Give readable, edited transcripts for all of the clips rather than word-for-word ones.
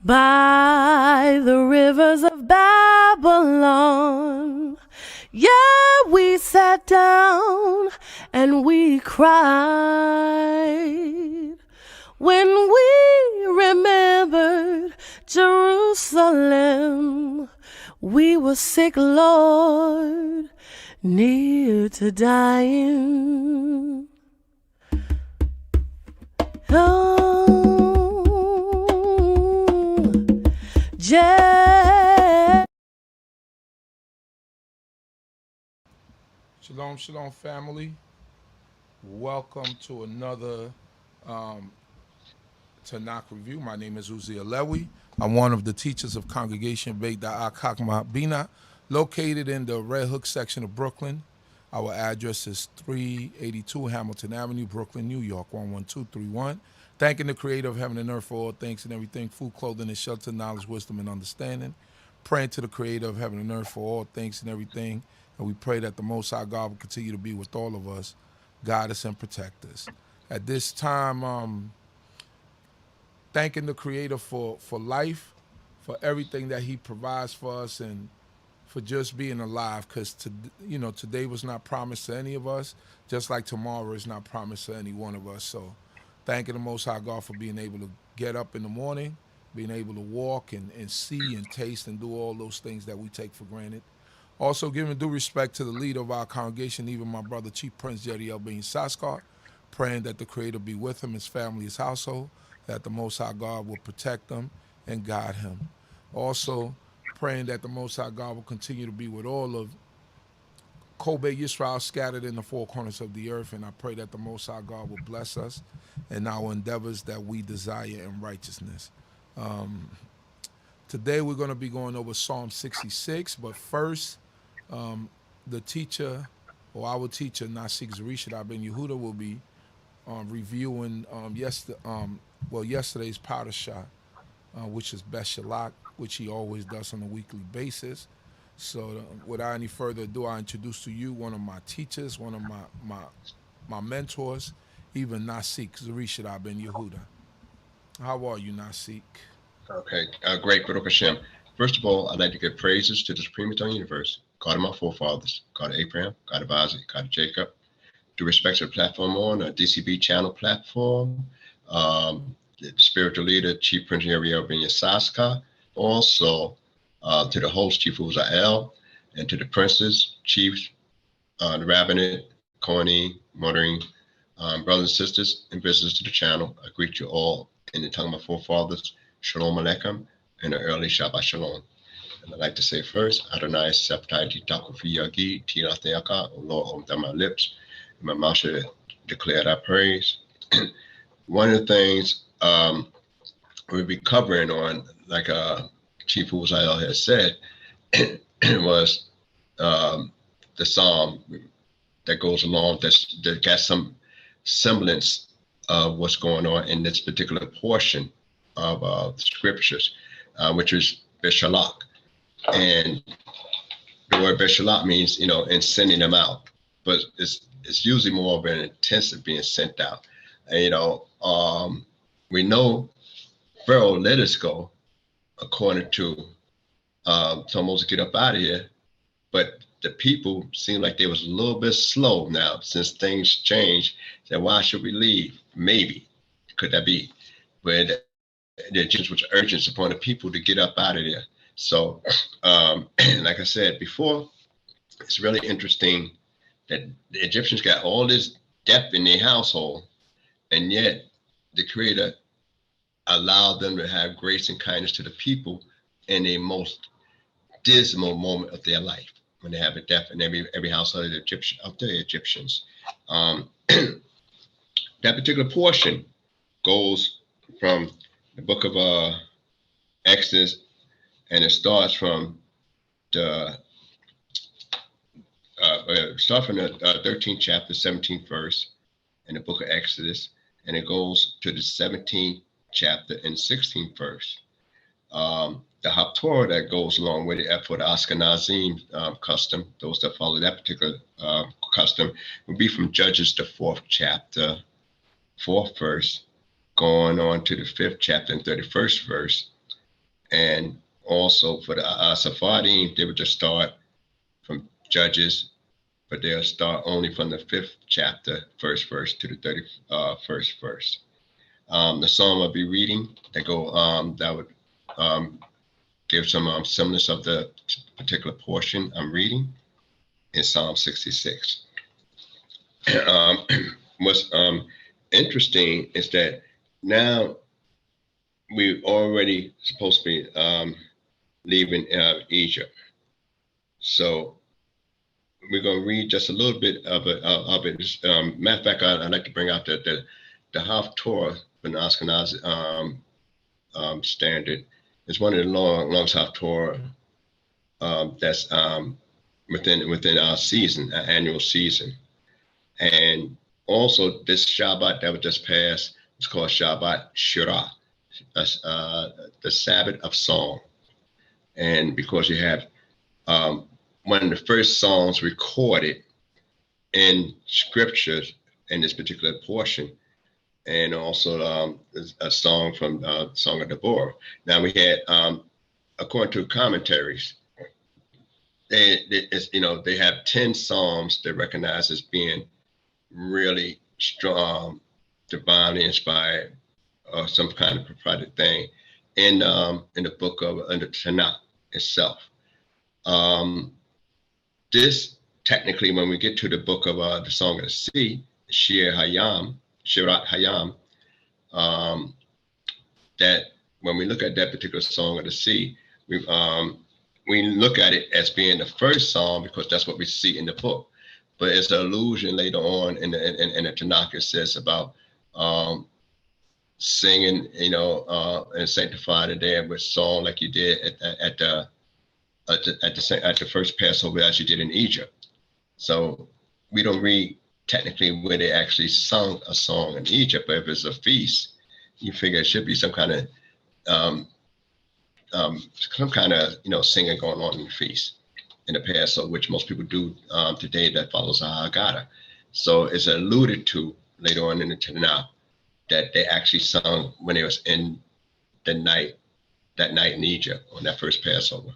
By the rivers of Babylon, yeah, we sat down and we cried when we remembered Jerusalem. We were sick, Lord, near to dying. Oh, Shalom, shalom, family. Welcome to another Tanakh review. My name is Zurishaddai. I'm one of the teachers of Congregation BINAH CHOKMAH BINAH, located in the Red Hook section of Brooklyn. Our address is 382 Hamilton Avenue, Brooklyn, New York, 11231. Thanking the Creator of heaven and earth for all things and everything, food, clothing, and shelter, knowledge, wisdom, and understanding. Praying to the Creator of heaven and earth for all things and everything. And we pray that the Most High God will continue to be with all of us, guide us and protect us. At this time, thanking the Creator for life, for everything that He provides for us, and for just being alive. Because today was not promised to any of us, just like tomorrow is not promised to any one of us. So, thanking the Most High God for being able to get up in the morning, being able to walk and see and taste and do all those things that we take for granted. Also giving due respect to the leader of our congregation, even my brother, Chief Prince Jediel Ben Saskar, praying that the Creator be with him, his family, his household, that the Most High God will protect them and guide him. Also praying that the Most High God will continue to be with all of Kobe Yisrael scattered in the four corners of the earth, and I pray that the Most High God will bless us in our endeavors that we desire in righteousness. Today we're going to be going over Psalm 66, but first, the teacher, or our teacher, Nazik Zurishaddai ben Yehudah, will be reviewing yesterday's parashah, which is Beshalach, which he always does on a weekly basis. So without any further ado, I introduce to you one of my teachers, one of my mentors, even Nazik Zurishaddai ben Yehudah. How are you, Nazik? Okay, great, Baruch Hashem. First of all, I'd like to give praises to the Supreme Eternal Universe, God of my forefathers, God of Abraham, God of Isaac, God of Jacob. To respect the platform on a D.C.B channel platform, the spiritual leader, Chief Prince Jediel Ben Saskar. Also, to the host, Chief Uzael, and to the princes, chiefs, the rabbinate, Kohanim, mothering, brothers and sisters, and visitors to the channel. I greet you all in the tongue of my forefathers, Shalom Aleichem, and an early Shabbat Shalom. And I'd like to say first, Adonai Septai Titaku Fiyagi, Tilatheaka, O Lord, open my lips, and my mouth should declare thy praise. One of the things we'll be covering on, like Chief Uzael has said, was the psalm that goes along, that got some semblance of what's going on in this particular portion of the scriptures, which is Beshalach. And the word Beshalach means, in sending them out, but it's usually more of an intensive being sent out. And, we know Pharaoh let us go, according to told Moses to get up out of here, but the people seemed like they was a little bit slow now since things changed. Said, why should we leave? Maybe, could that be? But the Egyptians was urgent upon the people to get up out of there. So, like I said before, it's really interesting that the Egyptians got all this depth in their household, and yet the Creator allowed them to have grace and kindness to the people in a most dismal moment of their life, when they have a death in every household of the Egyptians. That particular portion goes from the book of Exodus, and it starts from the 13th chapter, 17th verse in the book of Exodus, and it goes to the 17th chapter and 16th verse. The Haftorah that goes along with it for the Ashkenazim custom, those that follow that particular custom, would be from Judges, the 4th chapter, 4th verse, going on to the 5th chapter and 31st verse, And also for the Sephardim, they would just start from Judges, but they'll start only from the 5th chapter, 1st verse to the 31st verse. The psalm I'll be reading that would give some similarness of the particular portion I'm reading in Psalm 66. What's interesting is that now we're already supposed to be leaving Egypt. So we're going to read just a little bit of it. Matter of fact, I'd like to bring out the half Torah from the Ashkenazi standard. It's one of the longest half Torah that's within our season, our annual season. And also this Shabbat that was just passed, it's called Shabbat Shirah, the Sabbath of Song. And because you have one of the first songs recorded in scriptures in this particular portion, and also a song from Song of Deborah. Now we had, according to commentaries, they have 10 psalms they recognize as being really strong, divinely inspired, or some kind of prophetic thing in the book of the Tanakh itself. This technically, when we get to the book of the Song of the Sea, Shirat Hayam, that when we look at that particular Song of the Sea, we look at it as being the first psalm because that's what we see in the book. But it's an allusion later on in the Tanakh. It says about singing, and sanctify the day with song like you did at the first Passover as you did in Egypt. So we don't read technically where they actually sung a song in Egypt, but if it's a feast, you figure it should be some kind of singing going on in the feast in the Passover, which most people do today that follows the Haggadah. So it's alluded to later on in the Tanakh that they actually sung when they was in that night in Egypt on that first Passover.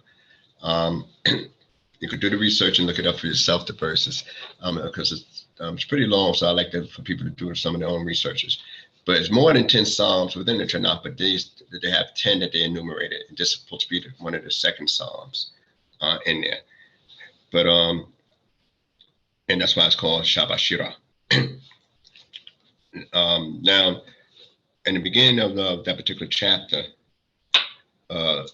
You could do the research and look it up for yourself, the verses, because it's pretty long, so I like for people to do some of their own researches. But it's more than 10 psalms within the Tanakh, but they have 10 that they enumerated. And this is supposed to be one of the second psalms in there. But and that's why it's called Shabbat Shirah. Now, in the beginning of that particular chapter, the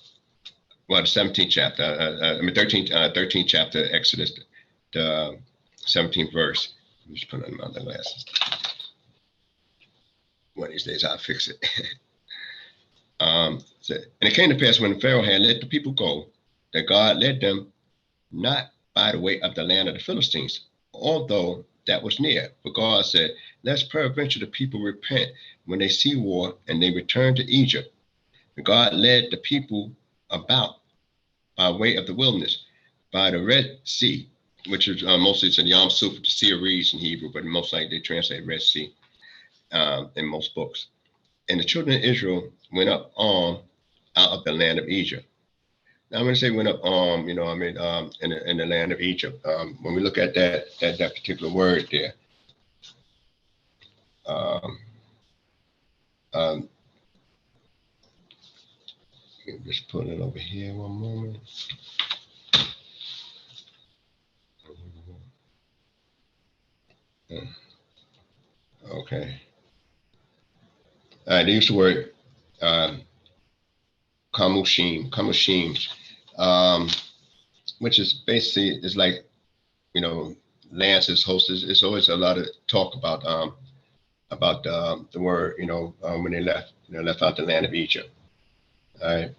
17th chapter, 13th chapter, Exodus, the 17th verse. I'm just putting on my other glasses. One of these days I'll fix it. And it came to pass when Pharaoh had let the people go, that God led them not by the way of the land of the Philistines, although that was near. But God said, lest peradventure the people repent when they see war and they return to Egypt. And God led the people about by way of the wilderness, by the Red Sea, which is mostly it's in Yam Suf, the Sea of Reeds in Hebrew, but most likely they translate Red Sea in most books. And the children of Israel went up out of the land of Egypt. Now, I'm going to say went up in the land of Egypt. When we look at that particular word there, just put it over here one moment. Okay. They use the word kamushim, which is basically is like, lances, hosts. It's always a lot of talk about the word, when they left out the land of Egypt. All right.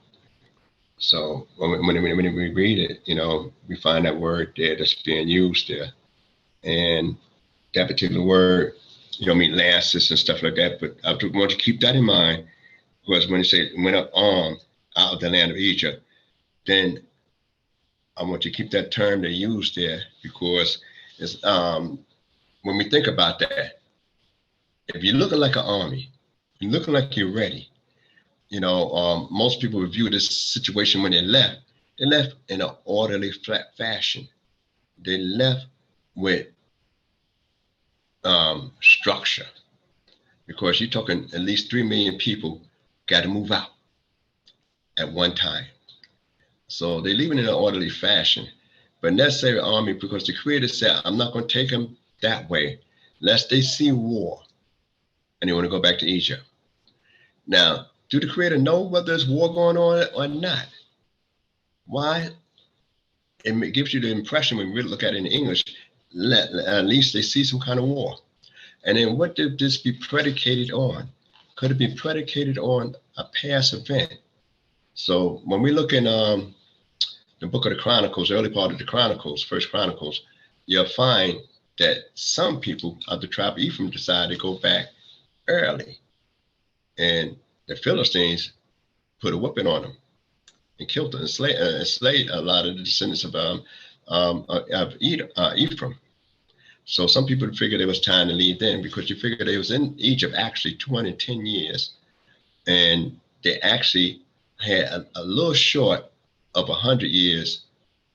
So when we read it, we find that word there that's being used there, and that particular word, mean lances and stuff like that. But I want to keep that in mind, because when they say went up out of the land of Egypt, then I want you to keep that term they use there, because it's when we think about that, if you're looking like an army, you're looking like you're ready, most people review this situation when they left in an orderly, flat fashion. They left with structure, because you're talking at least 3 million people got to move out at one time. So they leave it in an orderly fashion. But necessary army, because the Creator said, I'm not going to take them that way, lest they see war and they want to go back to Egypt. Now, do the Creator know whether there's war going on or not? Why? It gives you the impression, when we look at it in English, at least they see some kind of war. And then what did this be predicated on? Could it be predicated on a past event? So when we look in the book of the Chronicles, the early part of the Chronicles, First Chronicles, you'll find that some people of the tribe of Ephraim decided to go back early. And the Philistines put a whipping on them and killed them and slayed a lot of the descendants of Ephraim. So some people figured it was time to leave then, because you figure they was in Egypt actually 210 years. And they actually had a little short of 100 years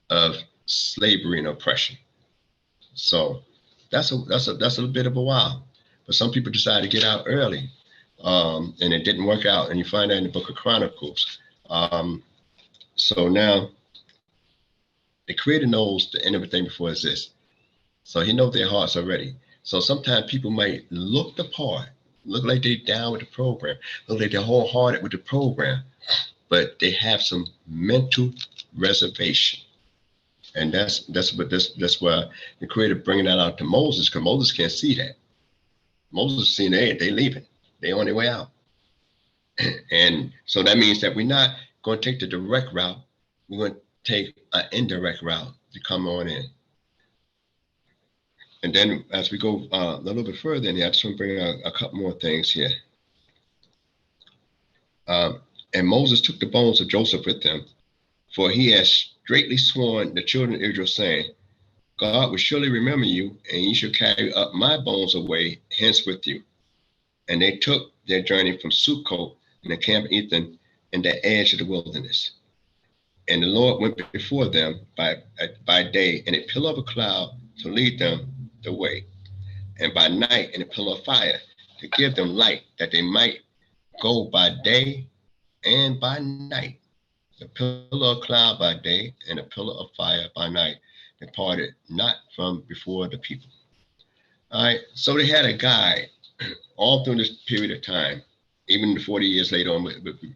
of slavery and oppression. So that's a little bit of a while. But some people decided to get out early, and it didn't work out. And you find that in the book of Chronicles. So now the Creator knows the end of everything before it exists. So he knows their hearts already. So sometimes people might look the part, look like they're down with the program, look like they're wholehearted with the program, but they have some mental reservation. And that's why the Creator bringing that out to Moses, because Moses can't see that. Moses seeing they leaving, they on their way out. And so that means that we're not going to take the direct route, we're going to take an indirect route to come on in. And then as we go a little bit further in here, I just want to bring out a couple more things here. And Moses took the bones of Joseph with him, for he has straitly sworn the children of Israel, saying, God will surely remember you, and ye shall carry up my bones away hence with you. And they took their journey from Succoth in the camp of Ethan in the edge of the wilderness. And the Lord went before them by day in a pillar of a cloud to lead them the way, and by night in a pillar of fire to give them light, that they might go by day and by night. The pillar of cloud by day and a pillar of fire by night departed not from before the people. All right, so they had a guide all through this period of time, even the 40 years later on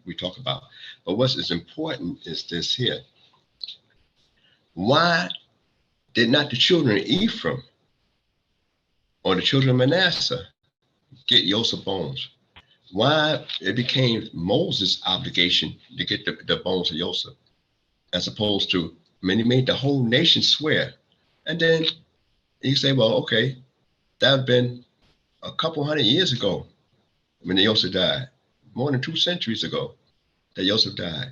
we talk about. But what's as important is this here. Why did not the children of Ephraim or the children of Manasseh get Joseph's bones? Why it became Moses' obligation to get the bones of Joseph, as opposed to, he made the whole nation swear. And then you say, well, okay, that had been a couple hundred years ago when Joseph died, more than 2 centuries ago that Joseph died.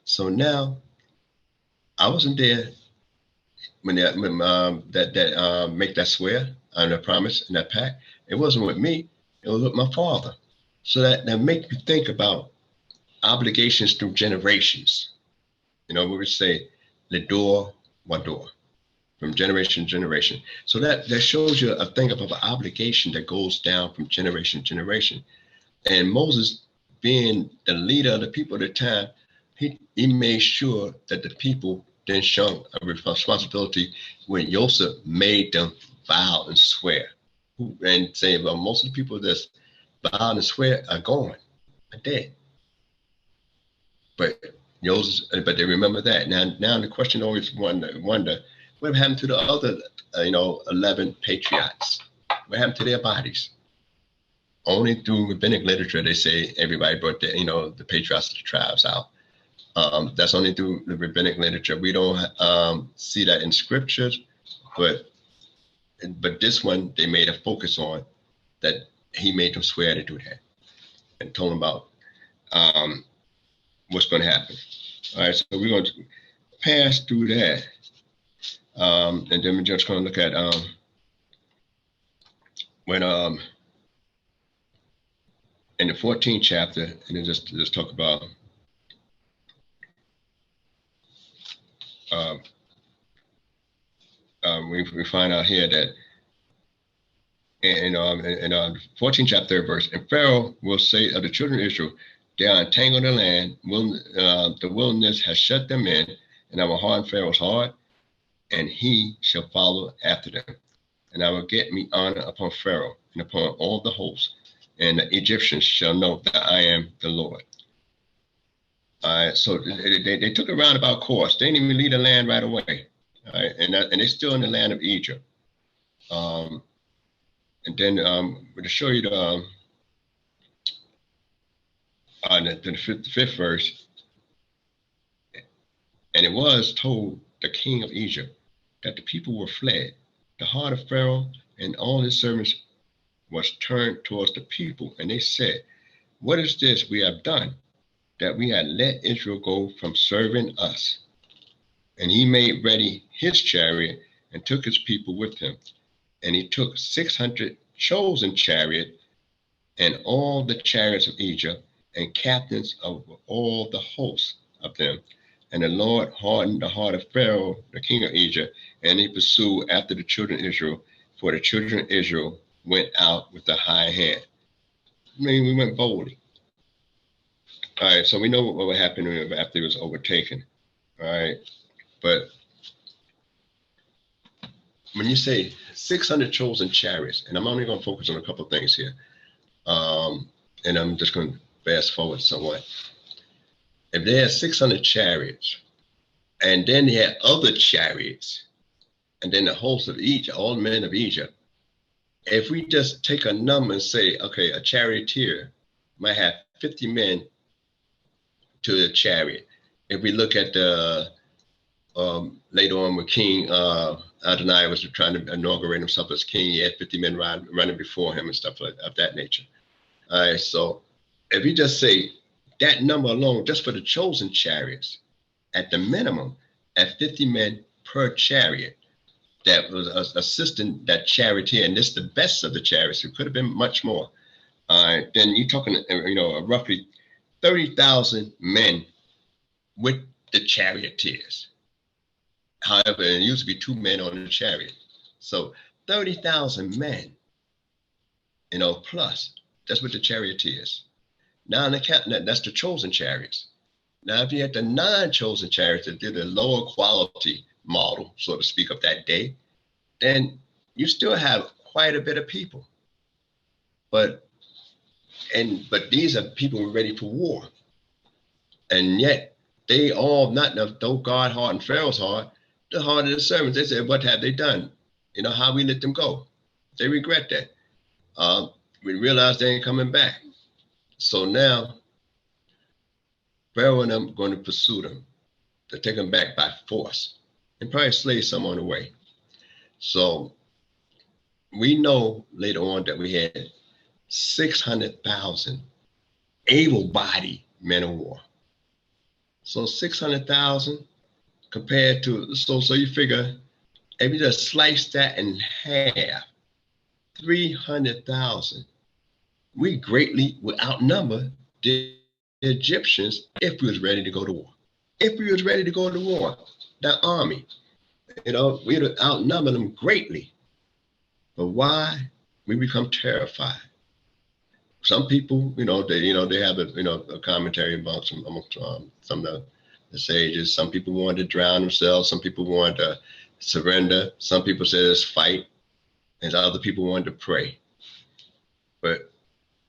So now, I wasn't there when that make that swear and that promise and that pact. It wasn't with me, it was with my father. So that make you think about obligations through generations. We would say, Ledor Wador, from generation to generation. So that shows you a thing of an obligation that goes down from generation to generation. And Moses, being the leader of the people at the time, he made sure that the people didn't show a responsibility when Joseph made them vow and swear. And say, well, most of the people that's vow and swear are gone, are dead. But they remember that. Now the question always wonder what happened to the other 11 patriots? What happened to their bodies? Only through rabbinic literature they say everybody brought the patriots of the tribes out. That's only through the rabbinic literature. We don't see that in scriptures, but this one they made a focus on, that he made them swear to do that and told them about what's going to happen. All right, so we're going to pass through that, and then we're just going to look at when in the 14th chapter, and then just talk about we find out here that in 14th chapter, 3rd verse, and Pharaoh will say of the children of Israel, they are entangled in the land, the wilderness has shut them in, and I will harden Pharaoh's heart, and he shall follow after them. And I will get me honor upon Pharaoh and upon all the hosts, and the Egyptians shall know that I am the Lord. So they took a roundabout course. They didn't even leave the land right away. And they're still in the land of Egypt. And then to show you the fifth verse, and it was told the king of Egypt that the people were fled. The heart of Pharaoh and all his servants was turned towards the people, and they said, what is this we have done, that we had let Israel go from serving us? And he made ready his chariot and took his people with him. And he took 600 chosen chariots and all the chariots of Egypt and captains of all the hosts of them. And the Lord hardened the heart of Pharaoh, the king of Egypt, and he pursued after the children of Israel, for the children of Israel went out with a high hand. I mean, we went boldly. All right, so we know what happened after he was overtaken. All right, but when you say 600 chosen chariots, and I'm only going to focus on a couple of things here, and I'm just going to fast forward somewhat. If they had 600 chariots, and then they had other chariots, and then the host of Egypt, all men of Egypt, if we just take a number and say, okay, a charioteer might have 50 men to the chariot. If we look at the later on when King Adonai was trying to inaugurate himself as king, he had 50 men running before him and stuff of that nature. All right, so if we just say that number alone, just for the chosen chariots, at the minimum, at 50 men per chariot, that was assisting that charioteer, and this is the best of the chariots. It could have been much more. Then you're talking, roughly 30,000 men with the charioteers. However, it used to be 2 men on the chariot. So 30,000 men, plus. That's what the charioteers. Now, that's the chosen chariots. Now, if you had the non-chosen chariots that did a lower quality model, so to speak, of that day, then you still have quite a bit of people. But these are people ready for war. And yet they all, not though God hardened Pharaoh's heart, the heart of the servants. They said, what have they done? How we let them go? They regret that. We realize they ain't coming back. So now Pharaoh and them going to pursue them, to take them back by force, and probably slay some on the way. So we know later on that we had 600,000 able-bodied men of war. So 600,000 compared to, so you figure, if you just slice that in half, 300,000, we greatly would outnumber the Egyptians if we was ready to go to war. If we was ready to go to war, that army, we'd have outnumbered them greatly. But why? We become terrified. Some people, they have a commentary about some of the sages. Some people wanted to drown themselves. Some people wanted to surrender. Some people said let's fight, and other people wanted to pray. But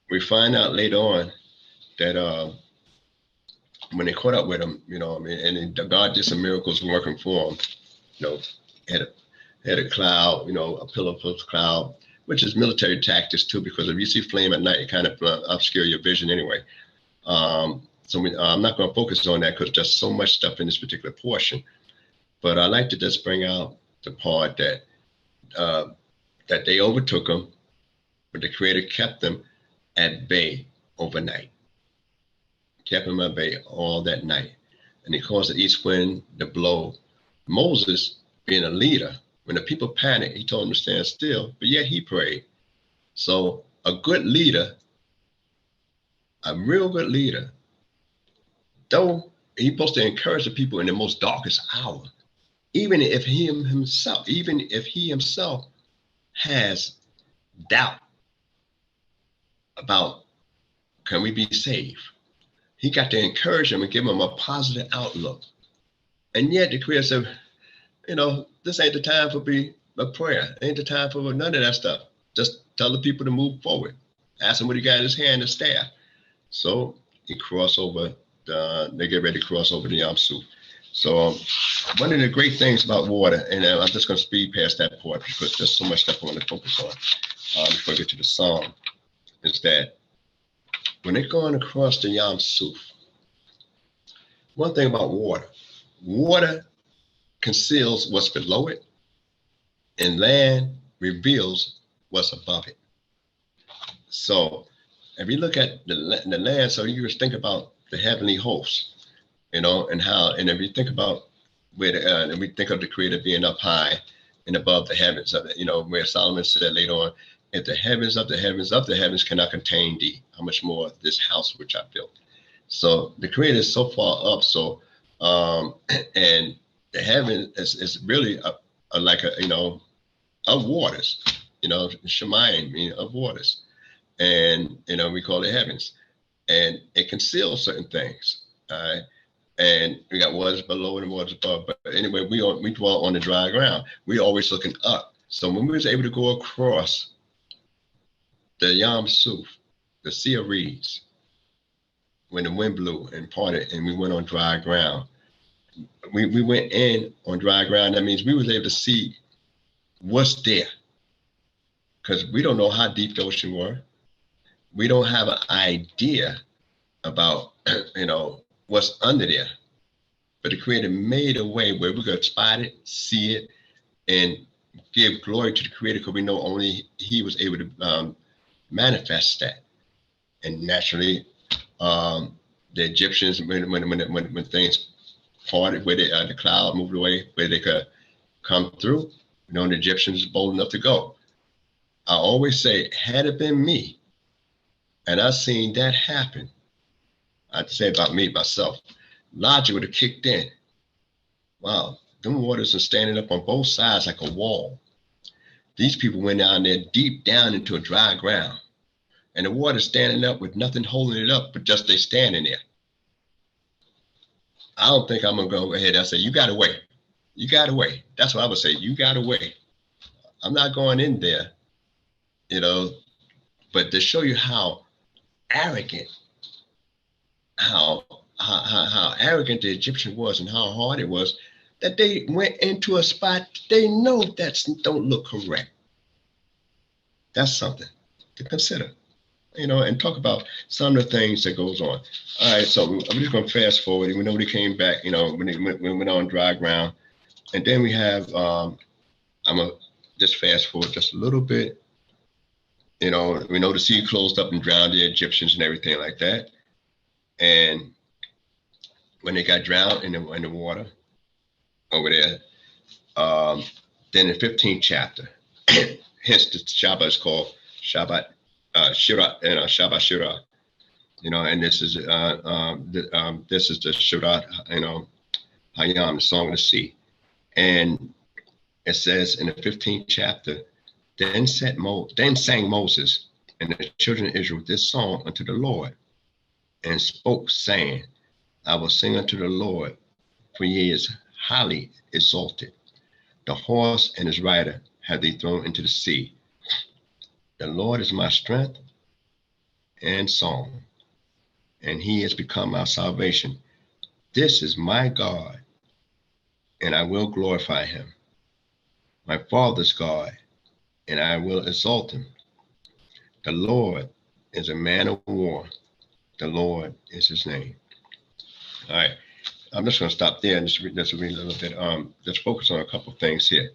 we find out later on that when they caught up with him, and God did some miracles working for him. Had a cloud, a pillar of cloud, which is military tactics too, because if you see flame at night, it kind of obscure your vision anyway. So I'm not going to focus on that because there's so much stuff in this particular portion. But I like to just bring out the part that that they overtook them, but the Creator kept them at bay overnight. Kept them at bay all that night. And he caused the east wind to blow. Moses, being a leader, when the people panicked, he told them to stand still, but yet he prayed. So a good leader A real good leader, though he's supposed to encourage the people in the most darkest hour, even if he himself has doubt about, can we be saved? He got to encourage them and give them a positive outlook. And yet the Creator said, this ain't the time for a prayer. Ain't the time for none of that stuff. Just tell the people to move forward. Ask him what he got in his hand, the staff. So he crossed over. They get ready to cross over the Yam Suf. So one of the great things about water, and I'm just going to speed past that part because there's so much stuff I want to focus on before I get to the song, is that when they're going across the Yam Suf, one thing about water conceals what's below it, and land reveals what's above it. So if you look at the land, so you just think about the heavenly hosts, and if you think about and we think of the Creator being up high and above the heavens, where Solomon said later on, if the heavens of the heavens of the heavens cannot contain thee, how much more this house which I built. So the Creator is so far up. So and the heaven is really like of waters, Shemayim, of waters, and we call it heavens, and it conceals certain things. And we got waters below and waters above. But anyway, we dwell on the dry ground. We always looking up. So when we was able to go across the Yam Suf, the Sea of Reeds, when the wind blew and parted, and we went on dry ground, we went in on dry ground. That means we was able to see what's there, because we don't know how deep the ocean were. We don't have an idea about what's under there, but the Creator made a way where we could spot it, see it, and give glory to the Creator, because we know only He was able to manifest that. And naturally, the Egyptians, when things parted, where the cloud moved away, where they could come through, the Egyptians were bold enough to go. I always say, had it been me, and I seen that happen, I'd say about me, myself, logic would have kicked in. Wow, them waters are standing up on both sides like a wall. These people went down there deep down into a dry ground, and the water's standing up with nothing holding it up, but just they standing there. I don't think I'm gonna go ahead and say, you got away. You got away. That's what I would say. You got away. I'm not going in there, but to show you how arrogant, how arrogant the Egyptian was and how hard it was, that they went into a spot they know that don't look correct. That's something to consider, and talk about some of the things that goes on. All right, so I'm just going to fast forward. We know they came back, when they went on dry ground. And then we have, I'm going to just fast forward just a little bit. We know the sea closed up and drowned the Egyptians and everything like that. And when they got drowned in the water over there, then the 15th chapter, hence the Shabbat is called Shabbat Shirah, Shabbat Shirah, and this is the Shabbat, Hayam, the Song of the Sea. And it says in the 15th chapter, then sang Moses and the children of Israel this song unto the Lord, and spoke, saying, I will sing unto the Lord, for he is highly exalted. The horse and his rider have they thrown into the sea. The Lord is my strength and song, and he has become our salvation. This is my God, and I will glorify him. My father's God, and I will exalt him. The Lord is a man of war. The Lord is his name. All right, I'm just going to stop there and just read a little bit. Let's focus on a couple of things here.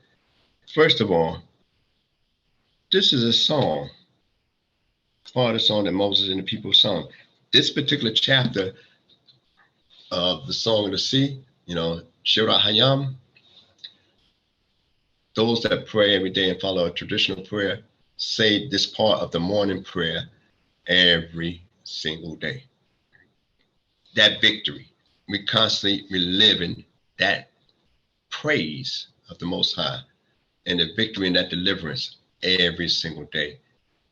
First of all, this is a song, part of the song that Moses and the people sung. This particular chapter of the Song of the Sea, Shirah Hayam, those that pray every day and follow a traditional prayer say this part of the morning prayer every single day. That victory, we constantly reliving that praise of the Most High and the victory and that deliverance every single day.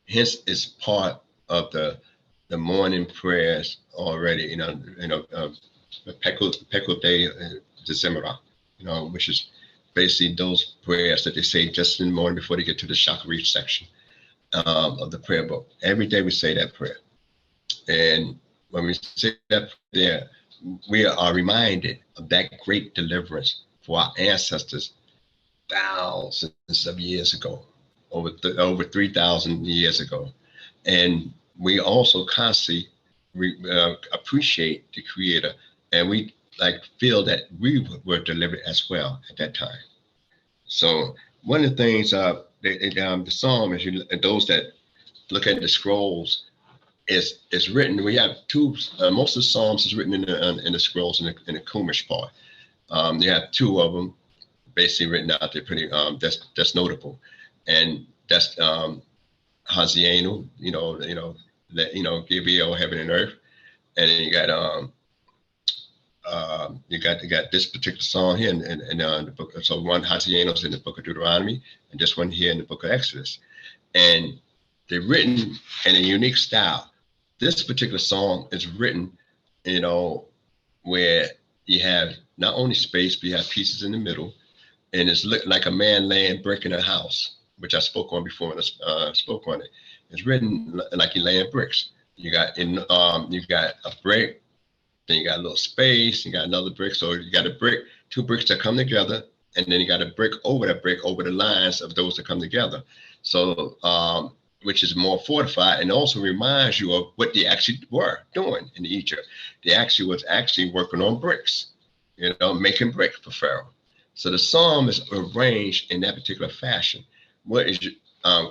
Hence, it's part of the morning prayers already. Pekel Day December, which is basically those prayers that they say just in the morning before they get to the Shakharif section of the prayer book. Every day we say that prayer. And when we say that prayer, we are reminded of that great deliverance for our ancestors thousands of years ago, over 3,000 years ago. And we also constantly appreciate the Creator, and we feel that we were delivered as well at that time. So one of the things, the psalm, those that look at the scrolls, is written. We have two. Most of the psalms is written in the scrolls in the Chumash part. You have two of them basically written out there, pretty that's notable, and that's Hazienu, Gabriel, heaven and earth, and then you got this particular song here in the book. So one Hazienu is in the book of Deuteronomy, and this one here in the book of Exodus, and they're written in a unique style. This particular song is written, where you have not only space, but you have pieces in the middle, and it's like a man laying brick in a house, which I spoke on before when I spoke on it. It's written like you're laying bricks. You got a brick, then you got a little space, you got another brick. So you got a brick, two bricks that come together, and then you got a brick over that brick over the lines of those that come together. So which is more fortified, and also reminds you of what they actually were doing in Egypt. They actually was working on bricks, making brick for Pharaoh. So the psalm is arranged in that particular fashion. What is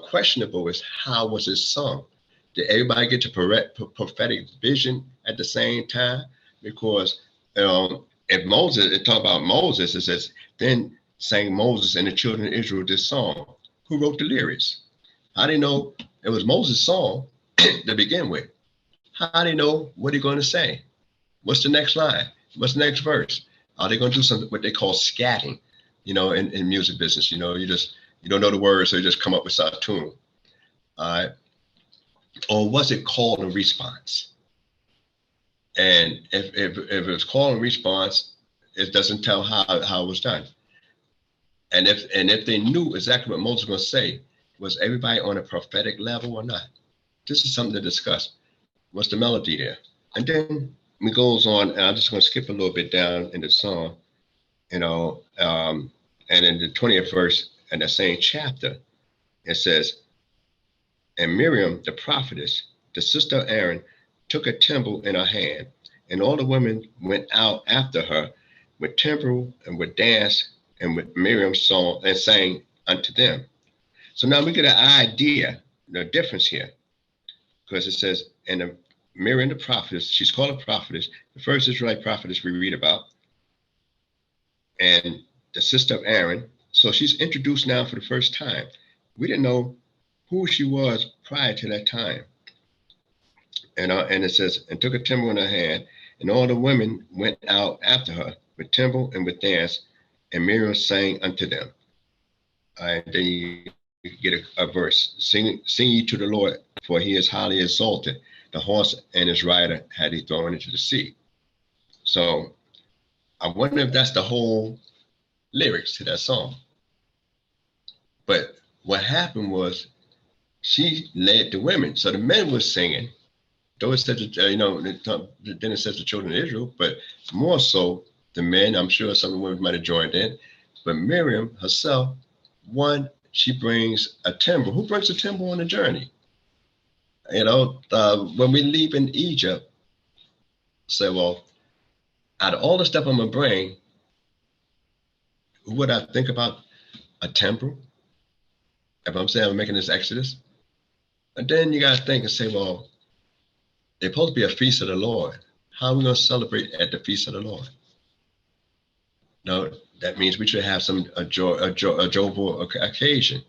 questionable is how was it sung? Did everybody get to prophetic vision at the same time? Because if Moses, it talk about Moses, it says, then sang Moses and the children of Israel this song. Who wrote the lyrics? How do they know it was Moses' song to begin with? How do they know what they're going to say? What's the next line? What's the next verse? Are they going to do something what they call scatting? In music business, you don't know the words, so you just come up with a tune. All right. Or was it call and response? And if it was call and response, it doesn't tell how it was done. And if they knew exactly what Moses was going to say, was everybody on a prophetic level or not? This is something to discuss. What's the melody there? And then it goes on, and I'm just going to skip a little bit down in the song, and in the 20th verse in the same chapter, it says, and Miriam, the prophetess, the sister of Aaron, took a timbrel in her hand, and all the women went out after her with timbrel and with dance and with Miriam's song and sang unto them. So now we get an idea, the difference here, because it says, and Miriam the prophetess, she's called a prophetess, the first Israelite prophetess we read about, and the sister of Aaron. So she's introduced now for the first time. We didn't know who she was prior to that time. And it says, and took a timbrel in her hand, and all the women went out after her with timbrel and with dance, and Miriam sang unto them. And then you get a verse, sing ye to the Lord, for he is highly exalted. The horse and his rider had he thrown into the sea. So I wonder if that's the whole lyrics to that song. But what happened was she led the women. So the men were singing. Though it says, then it says the children of Israel, but more so the men. I'm sure some of the women might have joined in. But Miriam herself, she brings a timbrel. Who brings a timbrel on the journey? When we leave in Egypt, say, well, out of all the stuff I'm going to bring, would I think about a timbrel? If I'm saying I'm making this Exodus? And then you got to think and say, well, it's supposed to be a feast of the Lord. How are we going to celebrate at the feast of the Lord? No, that means we should have a joyful occasion.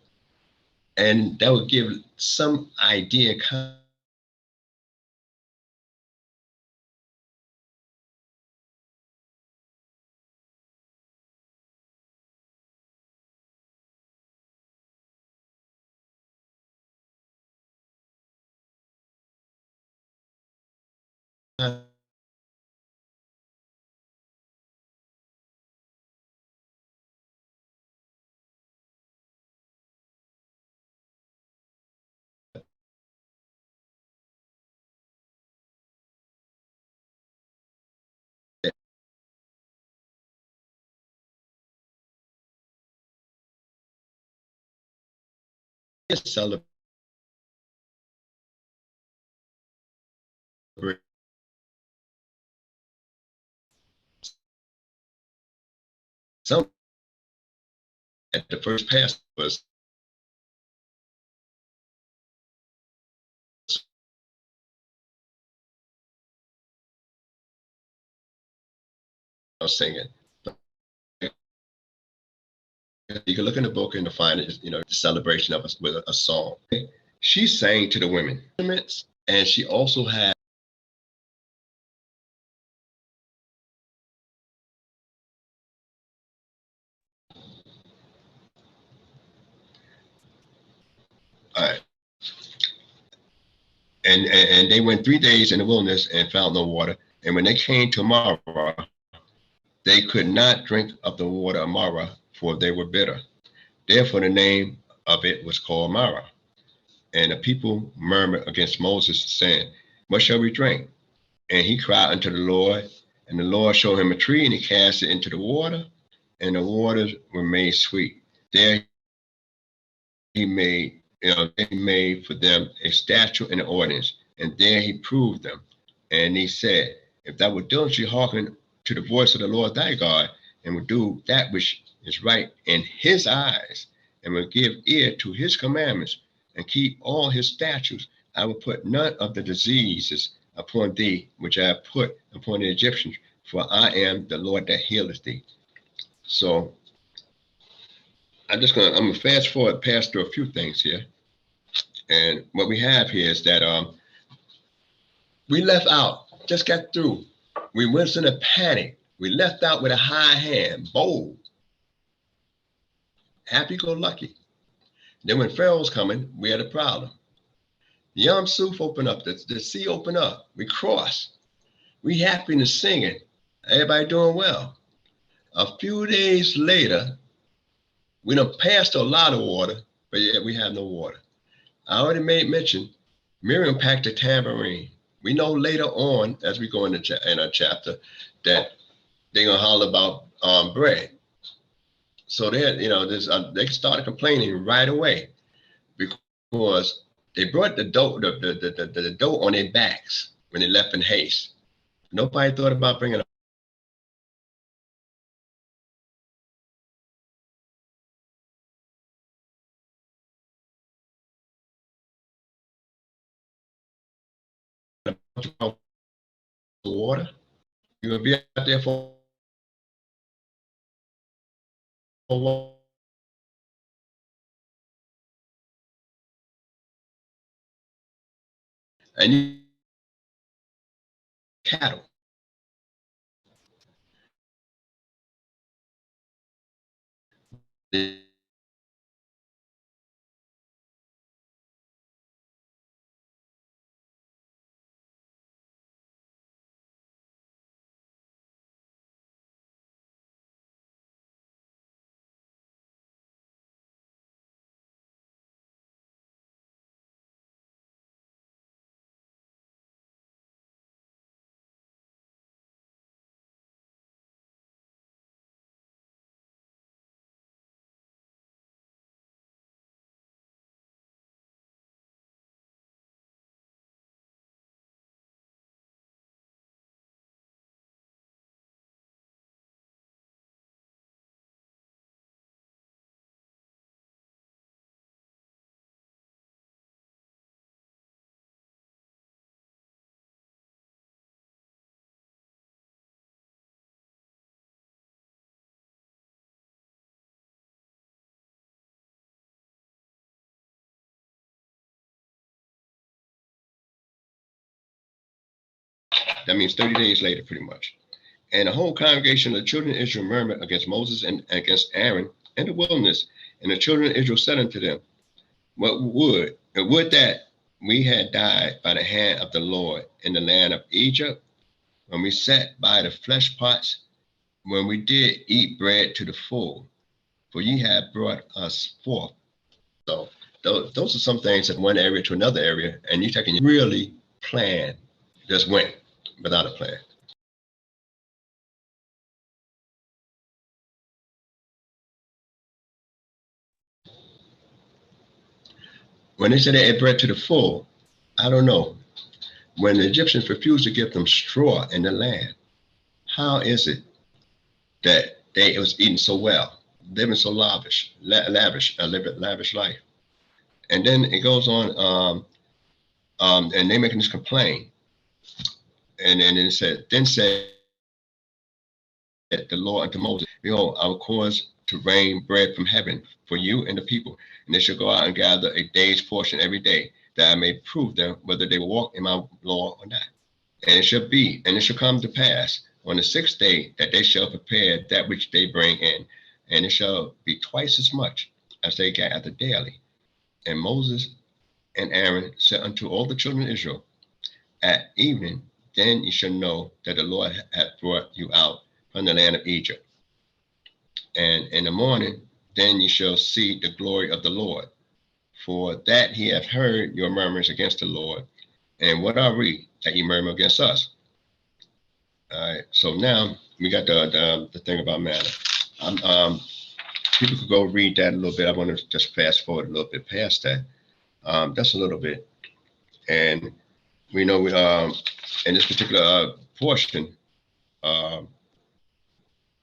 And that would give some idea celebrate some at the first pass was singing. You can look in the book and find it, the celebration of us with a song. She sang to the women, and she also had and they went 3 days in the wilderness and found no water. And when they came to Marah, they could not drink of the water of Marah, for they were bitter. Therefore, the name of it was called Marah. And the people murmured against Moses, saying, "What shall we drink?" And he cried unto the Lord, and the Lord showed him a tree, and he cast it into the water, and the waters were made sweet. There he made for them a statute and an ordinance, and there he proved them. And he said, "If thou wilt diligently hearken to the voice of the Lord thy God, and will do that which is right in his eyes, and will give ear to his commandments, and keep all his statutes, I will put none of the diseases upon thee, which I have put upon the Egyptians, for I am the Lord that healeth thee." So I'm gonna fast forward past through a few things here. And what we have here is that we left out, just got through. We went in a panic. We left out with a high hand, bold, happy-go-lucky. Then when Pharaoh's coming, we had a problem. The Yam Suf opened up, the sea opened up. We crossed. We happy and singing. Everybody doing well. A few days later, we done passed a lot of water, but yet we have no water. I already made mention, Miriam packed a tambourine. We know later on, as we go in our chapter, that they're gonna holler about bread. So they started complaining right away because they brought the dough on their backs when they left in haste. Nobody thought about bringing water. You're gonna be out there for a while. And you cattle. That means 30 days later, pretty much. And the whole congregation of the children of Israel murmured against Moses and against Aaron in the wilderness. And the children of Israel said unto them, would that we had died by the hand of the Lord in the land of Egypt, when we sat by the flesh pots, when we did eat bread to the full, for ye have brought us forth. So those are some things that one area to another area, and you can really plan, just went without a plan. when they said they ate bread to the full, I don't know. When the Egyptians refused to give them straw in the land, how is it that they was eating so well, living so lavish life? And then it goes on, and they making this complaint, and then it said, the Lord unto Moses, behold, I will cause to rain bread from heaven for you and the people, and they shall go out and gather a day's portion every day, that I may prove them whether they will walk in my law or not. And it shall be, and it shall come to pass on the 6th day that they shall prepare that which they bring in, and it shall be twice as much as they gather daily. And Moses and Aaron said unto all the children of Israel, at evening, then you shall know that the Lord hath brought you out from the land of Egypt. And in the morning, then you shall see the glory of the Lord, for that he hath heard your murmurs against the Lord. And what are we that ye murmur against us? All right, so now we got the thing about manna. People could go read that a little bit. I want to just fast forward a little bit past that, just a little bit. And we know in this particular portion,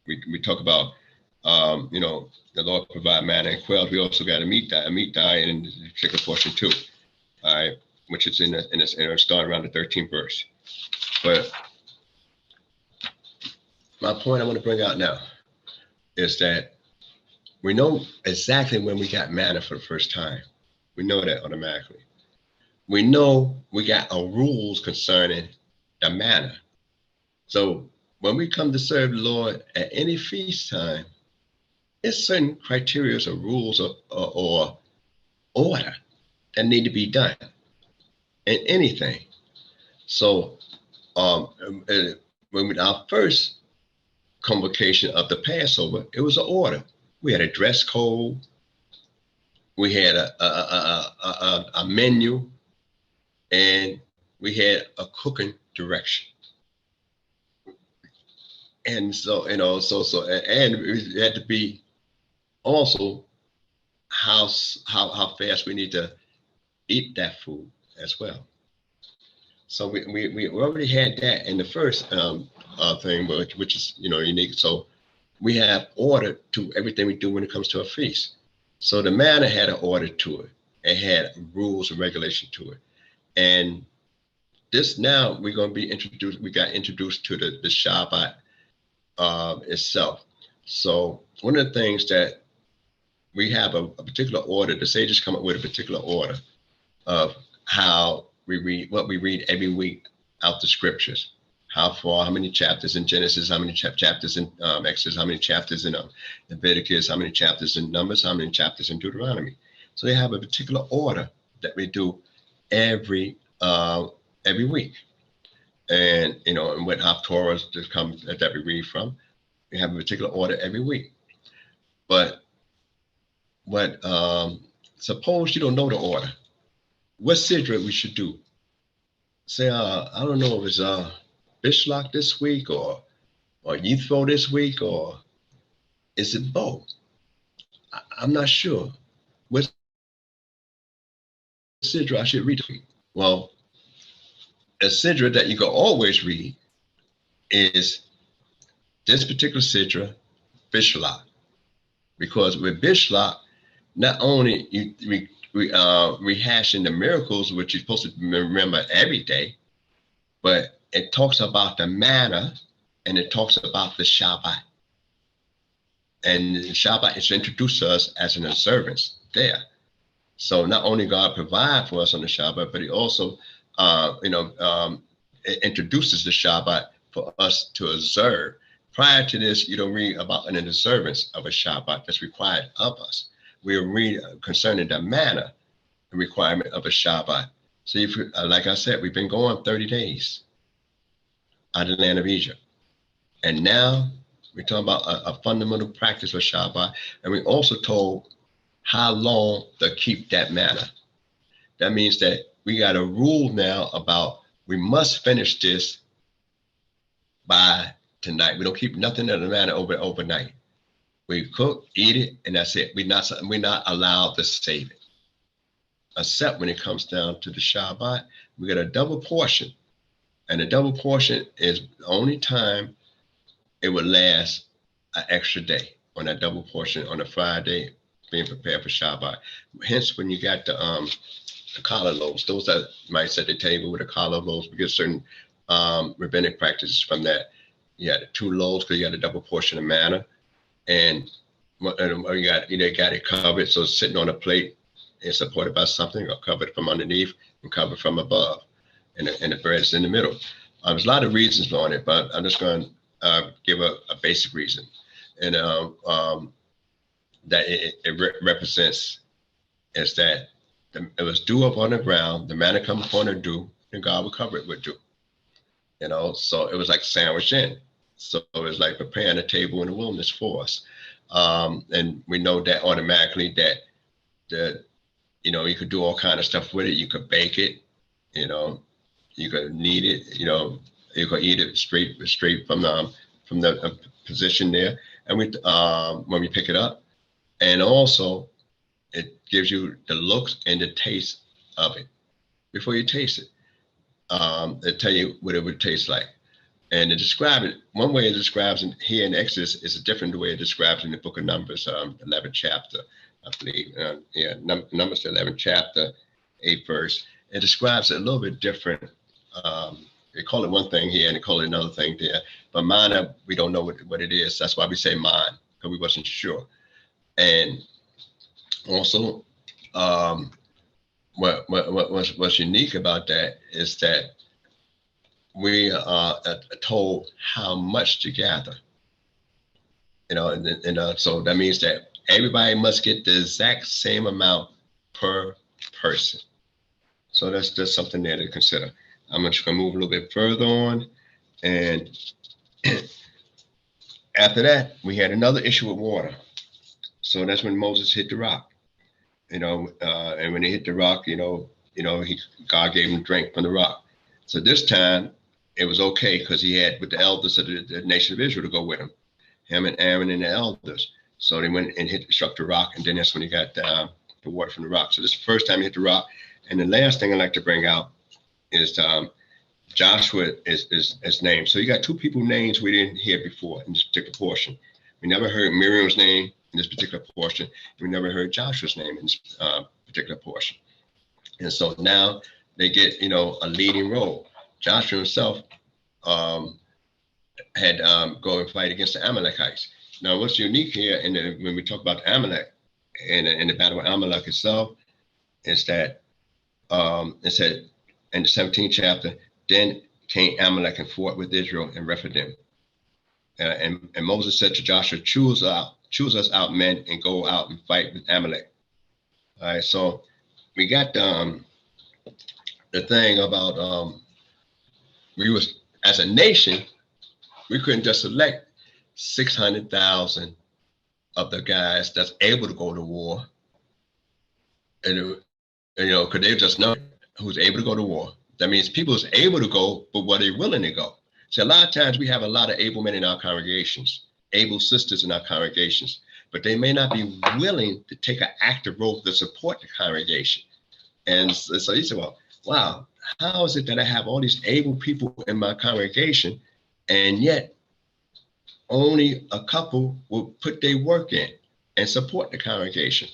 we talk about, the Lord provide manna and quail. We also got a meat diet in this particular portion too, all right, which is in starting around the 13th verse. But my point I want to bring out now is that we know exactly when we got manna for the first time. We know that automatically. We know we got rules concerning the manna. So when we come to serve the Lord at any feast time, it's certain criteria or rules or order that need to be done in anything. So when our first convocation of the Passover, it was an order. We had a dress code. We had a menu, and we had a cooking direction. And so, and it had to be also how fast we need to eat that food as well. So we already had that in the first thing, which is unique. So we have order to everything we do when it comes to a feast. So the manna had an order to it. It had rules and regulation to it. And this now we're going to be introduced. We got introduced to the Shabbat itself. So one of the things that we have a particular order, the sages come up with a particular order of how we read, what we read every week out the scriptures. How many chapters in Genesis, how many chapters in Exodus, how many chapters in Leviticus, how many chapters in Numbers, how many chapters in Deuteronomy. So they have a particular order that we do every week. And, and what how Torah comes that we read from, we have a particular order every week. But suppose you don't know the order. What sidra we should do? Say, I don't know if it's Bishlach this week or Yithro this week, or is it both? I'm not sure. What sidra I should read? Well, a sidra that you can always read is this particular sidra, Bishlach, because with Bishlach, not only we rehashing the miracles, which you're supposed to remember every day, but it talks about the manna and it talks about the Shabbat. And the Shabbat is introduced to us as an observance there. So not only God provide for us on the Shabbat, but he also, it introduces the Shabbat for us to observe. Prior to this, you don't read about an observance of a Shabbat that's required of us. We read concerning the manna, the requirement of a Shabbat. So if, like I said, we've been going 30 days out of the land of Egypt. And now we're talking about a fundamental practice of Shabbat. And we also told how long to keep that manna. That means that we got a rule now about we must finish this by tonight. We don't keep nothing of the manna overnight. We cook, eat it, and that's it. We're not allowed to save it. except when it comes down to the Shabbat, we get a double portion. And the double portion is the only time it would last an extra day on that double portion on a Friday, being prepared for Shabbat. Hence, when you got the challah loaves, those that might set the table with the challah loaves, we get certain rabbinic practices from that. You had the 2 loaves because you had a double portion of manna, and you got it covered, so it's sitting on a plate, it's supported by something, or covered from underneath and covered from above, and the bread is in the middle. There's a lot of reasons on it, but I'm just going to give a basic reason, and that it represents is that it was dew up on the ground, the manna come upon the dew, and God would cover it with dew. So it was like sandwiched in. So it was like preparing a table in the wilderness for us. And we know that automatically that you could do all kind of stuff with it. You could bake it, you could knead it, you could eat it straight from the position there. And when we pick it up, and also it gives you the looks and the taste of it before you taste it. It tell you what it would taste like. And to describe it, one way it describes it here in Exodus is a different way it describes in the book of Numbers, 11th chapter, I believe. Numbers 11th chapter, 8th verse. It describes it a little bit different. They call it one thing here and they call it another thing there. But manna, we don't know what it is. That's why we say man, because we wasn't sure. And also, what's unique about that is that we are told how much to gather, so that means that everybody must get the exact same amount per person. So that's just something there to consider. I'm just going to move a little bit further on. And after that, we had another issue with water. So that's when Moses hit the rock, and when he hit the rock, God gave him drink from the rock. So this time it was okay because he had with the elders of the nation of Israel to go with him and Aaron and the elders. So they went and struck the rock, and then that's when he got the water from the rock. So this is the first time he hit the rock. And the last thing I'd like to bring out is Joshua is named. So you got 2 people names we didn't hear before in this particular portion. We never heard Miriam's name in this particular portion. We never heard Joshua's name in this particular portion. And so now they get, a leading role. Joshua himself had go and fight against the Amalekites. Now, what's unique here, when we talk about Amalek and the battle of Amalek itself, is that it said in the 17th chapter, then came Amalek and fought with Israel and Rephidim. And Moses said to Joshua, choose us out men and go out and fight with Amalek. All right, so we got the thing about we was, as a nation, we couldn't just select 600,000 of the guys that's able to go to war. And, because they just know who's able to go to war. That means people is able to go, but were they willing to go? So a lot of times we have a lot of able men in our congregations, able sisters in our congregations, but they may not be willing to take an active role to support the congregation. And so you say, well, wow, how is it that I have all these able people in my congregation, and yet only a couple will put their work in and support the congregation?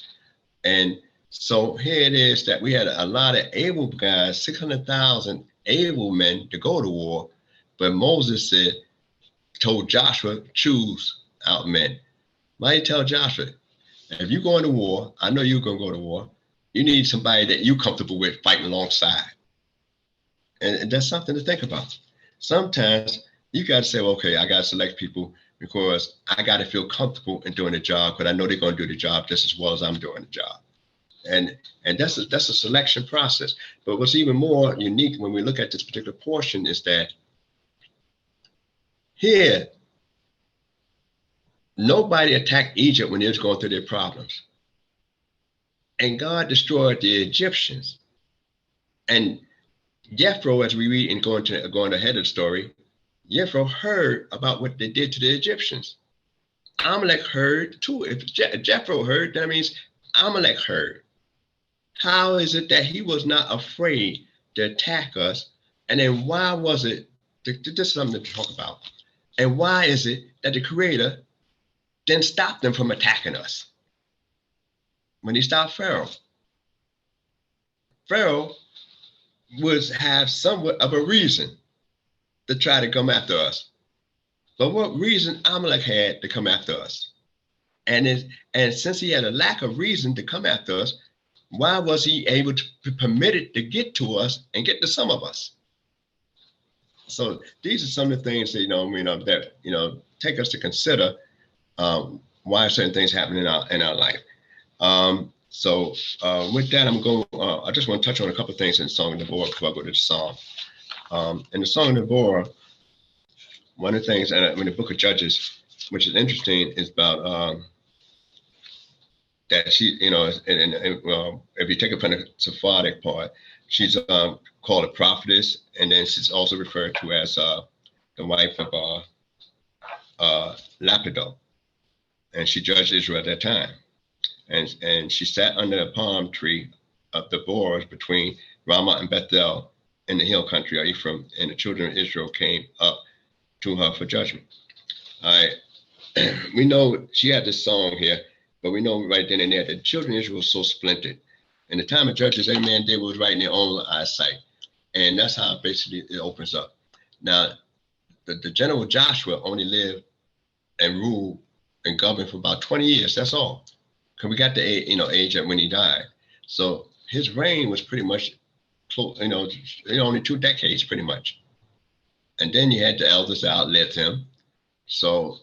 And so here it is that we had a lot of able guys, 600,000 able men to go to war, but Moses told Joshua, choose out men. Why you tell Joshua, if you're going to war, I know you're going to go to war, you need somebody that you're comfortable with fighting alongside. And that's something to think about. Sometimes you got to say, well, okay, I got to select people because I got to feel comfortable in doing the job, but I know they're going to do the job just as well as I'm doing the job. And that's a selection process. But what's even more unique when we look at this particular portion is that here, nobody attacked Egypt when they was going through their problems. And God destroyed the Egyptians. And Jethro, as we read and going ahead of the story, Jethro heard about what they did to the Egyptians. Amalek heard too. If Jethro heard, that means Amalek heard. How is it that he was not afraid to attack us? And then why was it, this is something to talk about. And why is it that the Creator didn't stop them from attacking us when he stopped Pharaoh? Pharaoh would have somewhat of a reason to try to come after us. But what reason Amalek had to come after us? And since he had a lack of reason to come after us, why was he able to be permitted to get to us and get to some of us? So these are some of the things that take us to consider why certain things happen in our life. With that, I just want to touch on a couple of things in the Song of Deborah before I go to the Psalm. In the Song of Deborah, one of the things, and in the Book of Judges, which is interesting, is about that she, if you take it from the Sephardic part, she's called a prophetess, and then she's also referred to as the wife of Lapido, and she judged Israel at that time. And she sat under a palm tree of the borders between Ramah and Bethel in the hill country of Ephraim, and the children of Israel came up to her for judgment. We know she had this song here, but we know right then and there that the children of Israel were so splintered. In the time of Judges, every man did what was right in their own eyesight. And that's how basically it opens up. Now, the general Joshua only lived and ruled and governed for about 20 years. That's all. Because we got the age of when he died. So his reign was pretty much close, only 2 decades pretty much. And then you had the elders that outlived him. So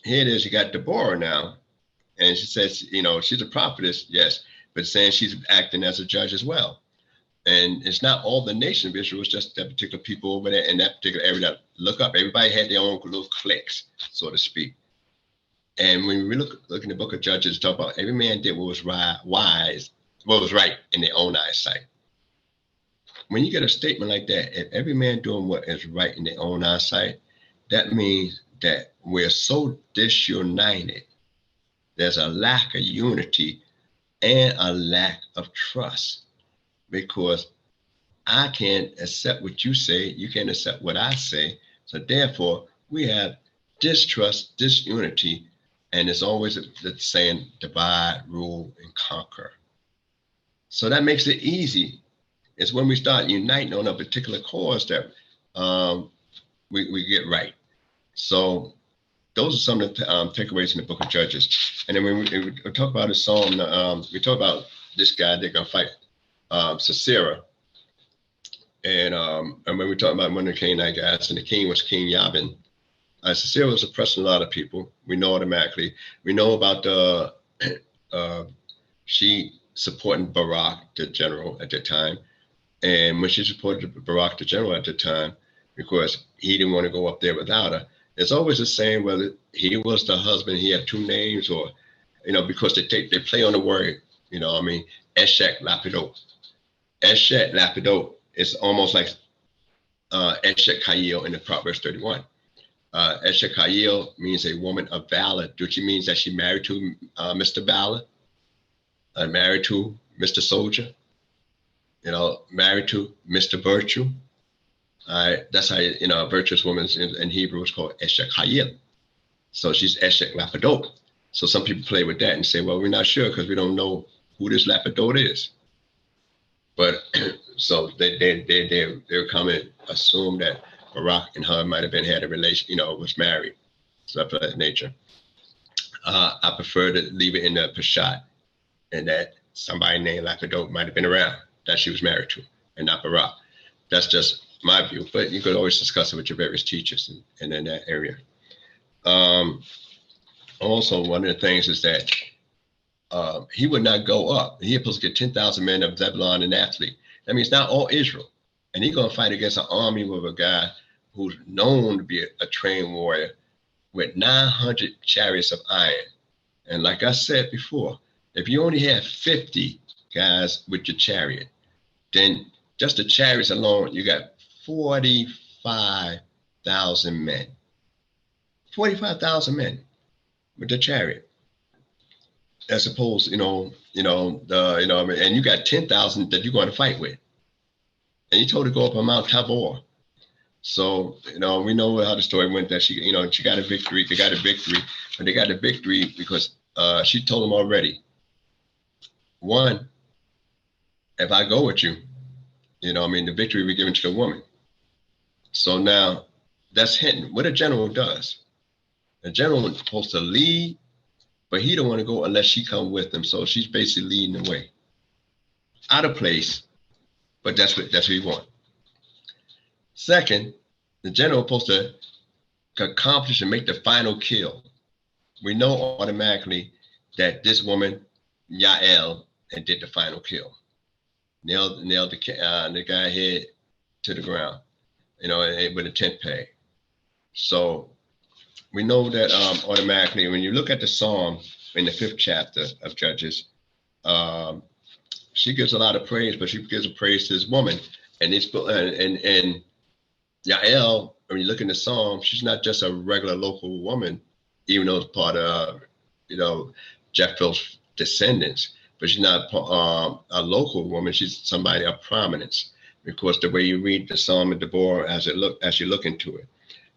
here it is, you got Deborah now. And she says, she's a prophetess, yes, but saying she's acting as a judge as well. And it's not all the nation of Israel, it's just that particular people over there in that particular area that look up. Everybody had their own little cliques, so to speak. And when we look in the Book of Judges, talk about every man did what was wise, what was right in their own eyesight. When you get a statement like that, if every man doing what is right in their own eyesight, that means that we're so disunited. There's a lack of unity and a lack of trust, because I can't accept what you say, you can't accept what I say. So therefore, we have distrust, disunity, and it's always the saying, divide, rule, and conquer. So that makes it easy. It's when we start uniting on a particular cause that we get right. So those are some of the takeaways in the Book of Judges. And then when we talk about a psalm, we talk about this guy, they're going to fight Sisera. And when we talk about one of the Canaanite guys, and the king was King Yabin. Sisera was oppressing a lot of people. We know automatically. We know about she supporting Barak, the general at the time. And when she supported Barak, the general at the time, because he didn't want to go up there without her, it's always the same whether he was the husband, he had 2 names, or, because they play on the word, Eshek Lapidot. Eshek Lapidot is almost like Eshek Kayil in the Proverbs 31. Eshek Kayil means a woman of valor, which means that she married to Mr. Valor, married to Mr. Soldier, married to Mr. Virtue. That's how, a virtuous woman in Hebrew is called Eshek Hayil. So she's Eshek Lapidot. So some people play with that and say, well, we're not sure because we don't know who this Lapidot is. But so they'll come and assume that Barak and her might have had a relation, was married, stuff of that nature. I prefer to leave it in the Peshat, and that somebody named Lapidot might have been around that she was married to, and not Barak. That's just my view, but you could always discuss it with your various teachers and in that area. Also, one of the things is that he would not go up. He was supposed to get 10,000 men of Zebulun and Naphtali. That means not all Israel. And he's going to fight against an army with a guy who's known to be a trained warrior with 900 chariots of iron. And like I said before, if you only have 50 guys with your chariot, then just the chariots alone, you got 45,000 men. 45,000 men with the chariot. as opposed, and you got 10,000 that you're going to fight with. And he told her to go up on Mount Tabor. So, we know how the story went, that she got a victory. They got a victory, but they got a victory because she told them already, one, if I go with you, the victory we given to the woman. So now that's hinting what a general does. A general is supposed to lead, but he don't want to go unless she come with him. So she's basically leading the way. Out of place, but that's what he want. Second, the general is supposed to accomplish and make the final kill. We know automatically that this woman, Yael, and did the final kill. Nailed the guy head to the ground, with a tent peg. So we know that automatically, when you look at the Psalm in the 5th chapter of Judges, she gives a lot of praise, but she gives a praise to this woman. And Yael, when you look in the Psalm, she's not just a regular local woman, even though it's part of, Jephthah's descendants, but she's not a local woman. She's somebody of prominence, because the way you read the Psalm of Deborah as you look into it.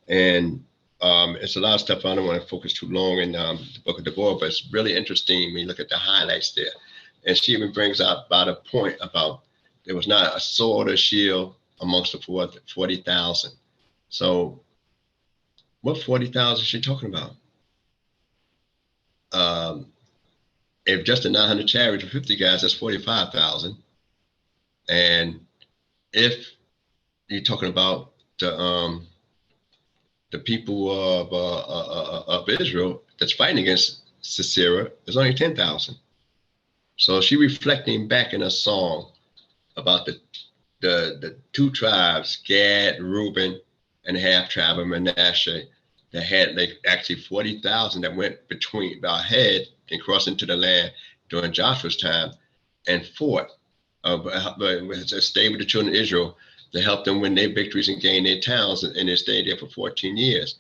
And it's a lot of stuff. I don't want to focus too long in the book of Deborah, but it's really interesting when you look at the highlights there. And she even brings out about a point about there was not a sword or shield amongst the 40,000. So what 40,000 is she talking about? If just the 900 chariots or 50 guys, that's 45,000. And if you're talking about the people of Israel that's fighting against Sisera, there's only 10,000. So she reflecting back in a song about the two tribes, Gad, Reuben, and the half tribe of Manasseh, that had actually 40,000 that went ahead and crossed into the land during Joshua's time and fought, stayed with the children of Israel to help them win their victories and gain their towns, and they stayed there for 14 years.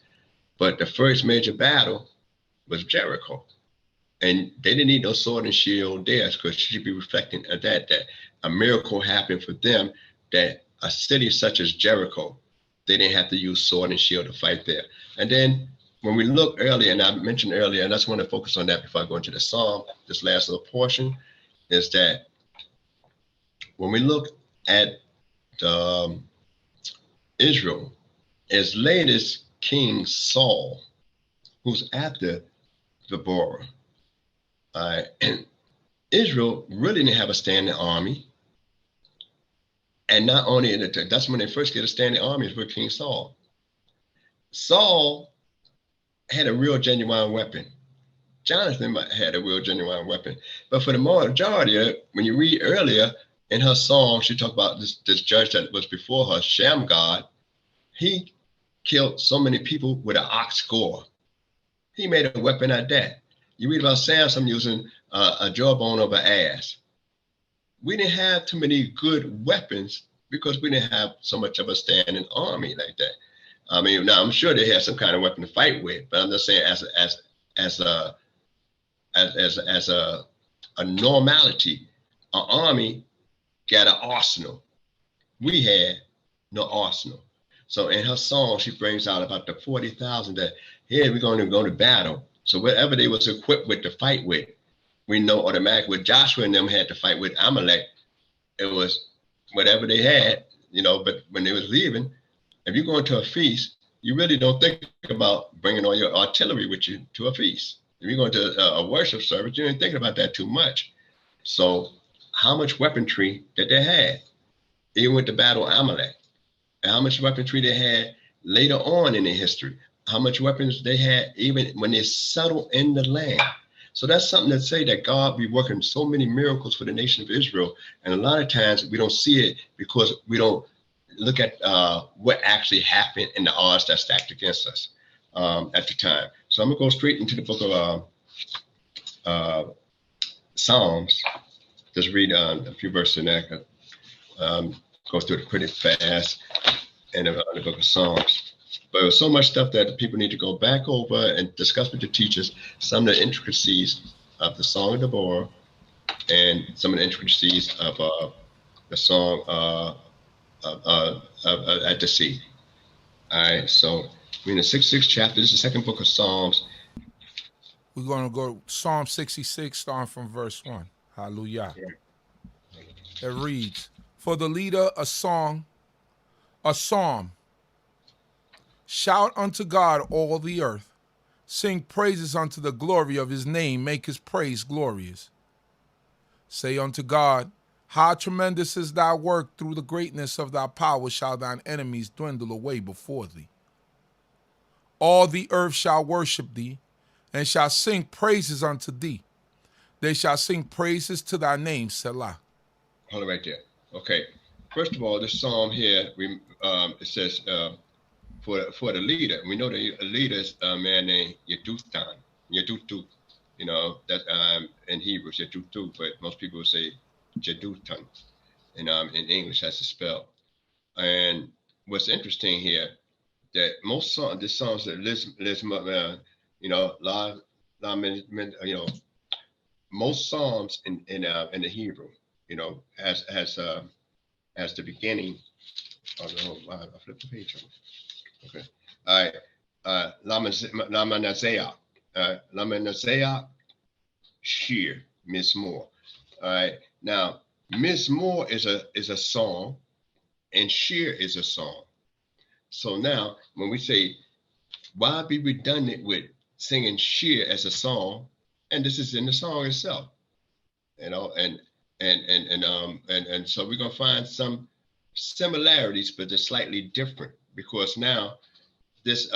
But the first major battle was Jericho. And they didn't need no sword and shield there, because she'd be reflecting at that a miracle happened for them, that a city such as Jericho, they didn't have to use sword and shield to fight there. And then when we look earlier, and I mentioned earlier, and I just want to focus on that before I go into the Psalm, this last little portion, is that when we look at Israel, as late as King Saul, who's after Deborah, and Israel really didn't have a standing army. And not only that's when they first get a standing army is with King Saul. Saul had a real genuine weapon. Jonathan had a real genuine weapon. But for the majority of it, when you read earlier in her song, she talked about this judge that was before her, Shamgad. He killed so many people with an ox gore. He made a weapon at that. You read about Samson using a jawbone of an ass. We didn't have too many good weapons because we didn't have so much of a standing army like that. I mean, now I'm sure they had some kind of weapon to fight with, but I'm just saying as a normality, an army got an arsenal. We had no arsenal. So in her song, she brings out about the 40,000 that here we're going to go to battle. So whatever they was equipped with to fight with, we know automatically what Joshua and them had to fight with Amalek, it was whatever they had, but when they was leaving, if you're going to a feast, you really don't think about bringing all your artillery with you to a feast. If you're going to a worship service, you ain't thinking about that too much. So how much weaponry that they had, even with the battle of Amalek, and how much weaponry they had later on in their history, how much weapons they had even when they settled in the land. So that's something to say that God be working so many miracles for the nation of Israel. And a lot of times we don't see it because we don't look at what actually happened in the odds that stacked against us at the time. So I'm going to go straight into the book of Psalms. Just read a few verses in there. Go through it pretty fast in the book of Psalms. But there's so much stuff that people need to go back over and discuss with the teachers, some of the intricacies of the Song of Deborah and some of the intricacies of the song at the sea. All right, so we're in the 66th chapter. This is the second book of Psalms. We're going to go Psalm 66, starting from verse 1. Hallelujah. It reads, for the leader, a psalm. Shout unto God, all the earth. Sing praises unto the glory of his name. Make his praise glorious. Say unto God, how tremendous is thy work. Through the greatness of thy power shall thine enemies dwindle away before thee. All the earth shall worship thee, and shall sing praises unto thee. They shall sing praises to thy name, Selah. Hold it right there. Okay. First of all, this psalm here, it says for the leader. We know the leader is a man named Yehudah. You know that in Hebrew it's Yehudah, but most people will say Yehudah. And in English that's the spell. And what's interesting here that most songs, the songs that most psalms in the Hebrew, has the beginning. Oh no, I flipped the page. Okay. All right. Lamanazea, Shir, Miss Moore. All right. Now, Miss Moore is a song, and Shir is a song. So now, when we say, why be redundant with singing Shir as a song, and this is in the song itself, and so we're gonna find some similarities, but they're slightly different because now this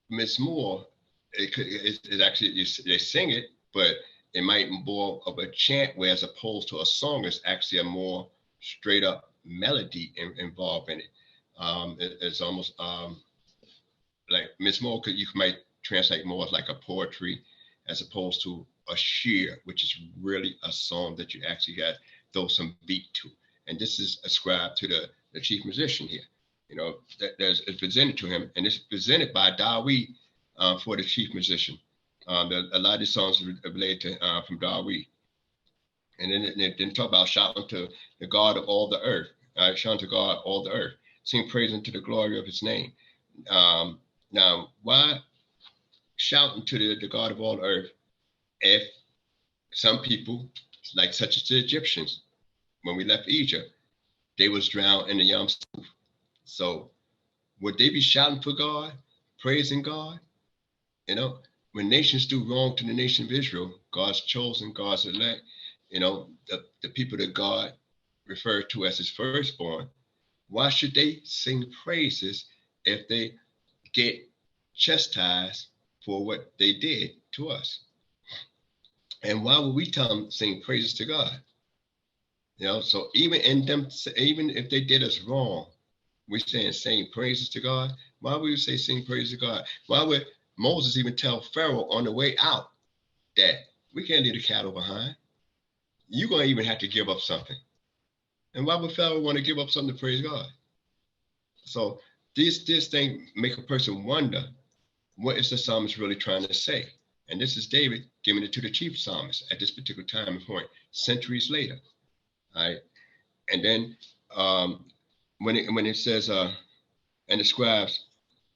Miss Moore, it actually they sing it, but it might be more of a chant, where as opposed to a song, it's actually a more straight up melody involved in it. It's almost like Miss Moore, you might translate more as like a poetry as opposed to a shir, which is really a song that you actually got throw some beat to. And this is ascribed to the chief musician here. It's presented to him, and it's presented by Dawid for the chief musician. A lot of these songs are related to from Dawid. And then it talk about shouting to the God of all the earth. Shouting to God all the earth. Sing praise unto the glory of his name. Now, why shouting to the God of all the earth if some people, like such as the Egyptians, when we left Egypt, they was drowned in the Yam Suf. So would they be shouting for God, praising God? When nations do wrong to the nation of Israel, God's chosen, God's elect, the people that God referred to as his firstborn, why should they sing praises if they get chastised for what they did to us? And why would we tell them sing praises to God? So even if they did us wrong, we're saying sing praises to God. Why would we say sing praises to God? Why would Moses even tell Pharaoh on the way out that we can't leave the cattle behind? You're going to even have to give up something. And why would Pharaoh want to give up something to praise God? So this thing make a person wonder, what is the psalmist really trying to say? And this is David giving it to the chief psalmist at this particular time and point, centuries later. All right. And then when it says and describes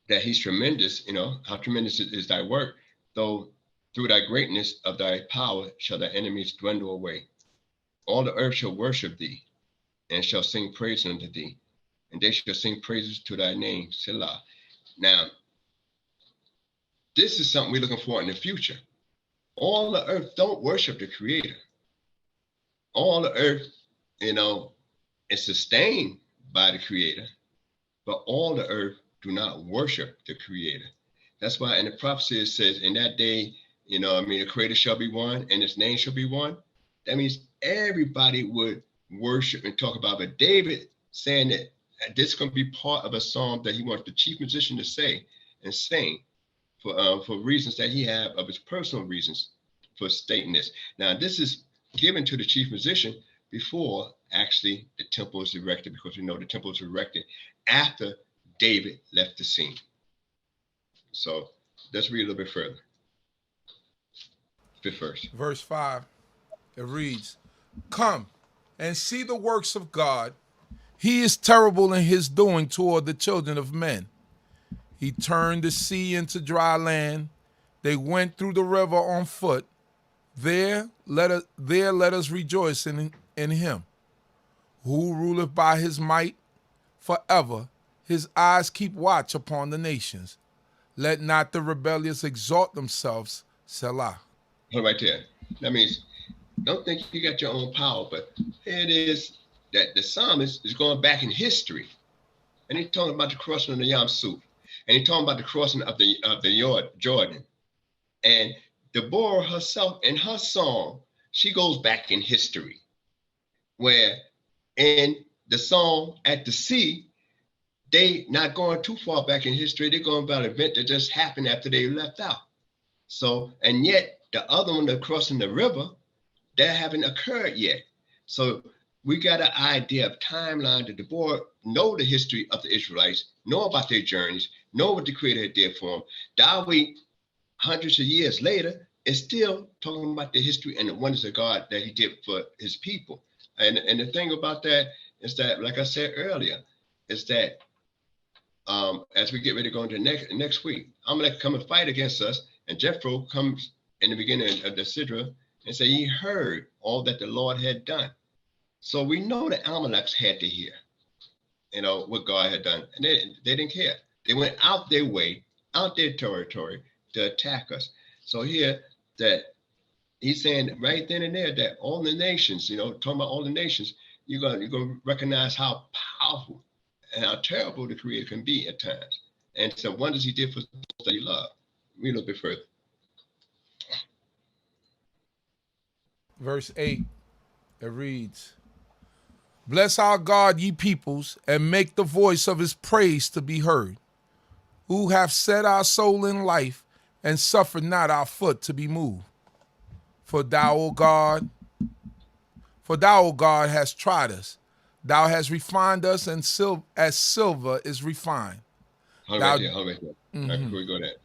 that he's tremendous, how tremendous is thy work, though through thy greatness of thy power shall thy enemies dwindle away. All the earth shall worship thee, and shall sing praise unto thee, and they shall sing praises to thy name, Selah. Now, this is something we're looking for in the future. All the earth don't worship the Creator. All the earth, is sustained by the Creator, but all the earth do not worship the Creator. That's why in the prophecy it says, in that day, the Creator shall be one, and his name shall be one. That means everybody would worship and talk about. But David saying that this is going to be part of a psalm that he wants the chief musician to say and sing for reasons that he have of his personal reasons for stating this. Now, this is given to the chief musician before actually the temple is erected, because we know the temple was erected after David left the scene. So let's read a little bit further. Fifth verse. Verse 5, it reads, "Come and see the works of God. He is terrible in his doing toward the children of men. He turned the sea into dry land. They went through the river on foot. There let us rejoice in him. Who ruleth by his might forever. His eyes keep watch upon the nations. Let not the rebellious exalt themselves. Selah." Right there. That means, don't think you got your own power, but it is that the psalmist is going back in history, and he's talking about the crossing of the Yam Suf, and he's talking about the crossing of the Jordan, and Deborah herself in her song, she goes back in history, where in the song at the sea, they not going too far back in history. They're going about an event that just happened after they left out. So, and yet the other one, the crossing the river, that haven't occurred yet. So we got an idea of timeline that Deborah know the history of the Israelites, know about their journeys, know what the Creator did for them. David, hundreds of years later, is still talking about the history and the wonders of God that he did for his people. And the thing about that is that, like I said earlier, is that as we get ready to go into next week, Amalek come and fight against us, and Jethro comes in the beginning of the Sidra and say he heard all that the Lord had done. So we know the Amaleks had to hear, what God had done, and they didn't care. They went out their way, out their territory to attack us. So here that he's saying right then and there that all the nations, talking about all the nations, you're gonna recognize how powerful and how terrible the Creator can be at times. And so wonders he did for those that he loved. Read a little bit further. Verse 8, it reads, "Bless our God, ye peoples, and make the voice of his praise to be heard, who have set our soul in life and suffered not our foot to be moved. For thou, O God, hast tried us. Thou hast refined us, and as silver is refined." Hold right there. Right, before we go there.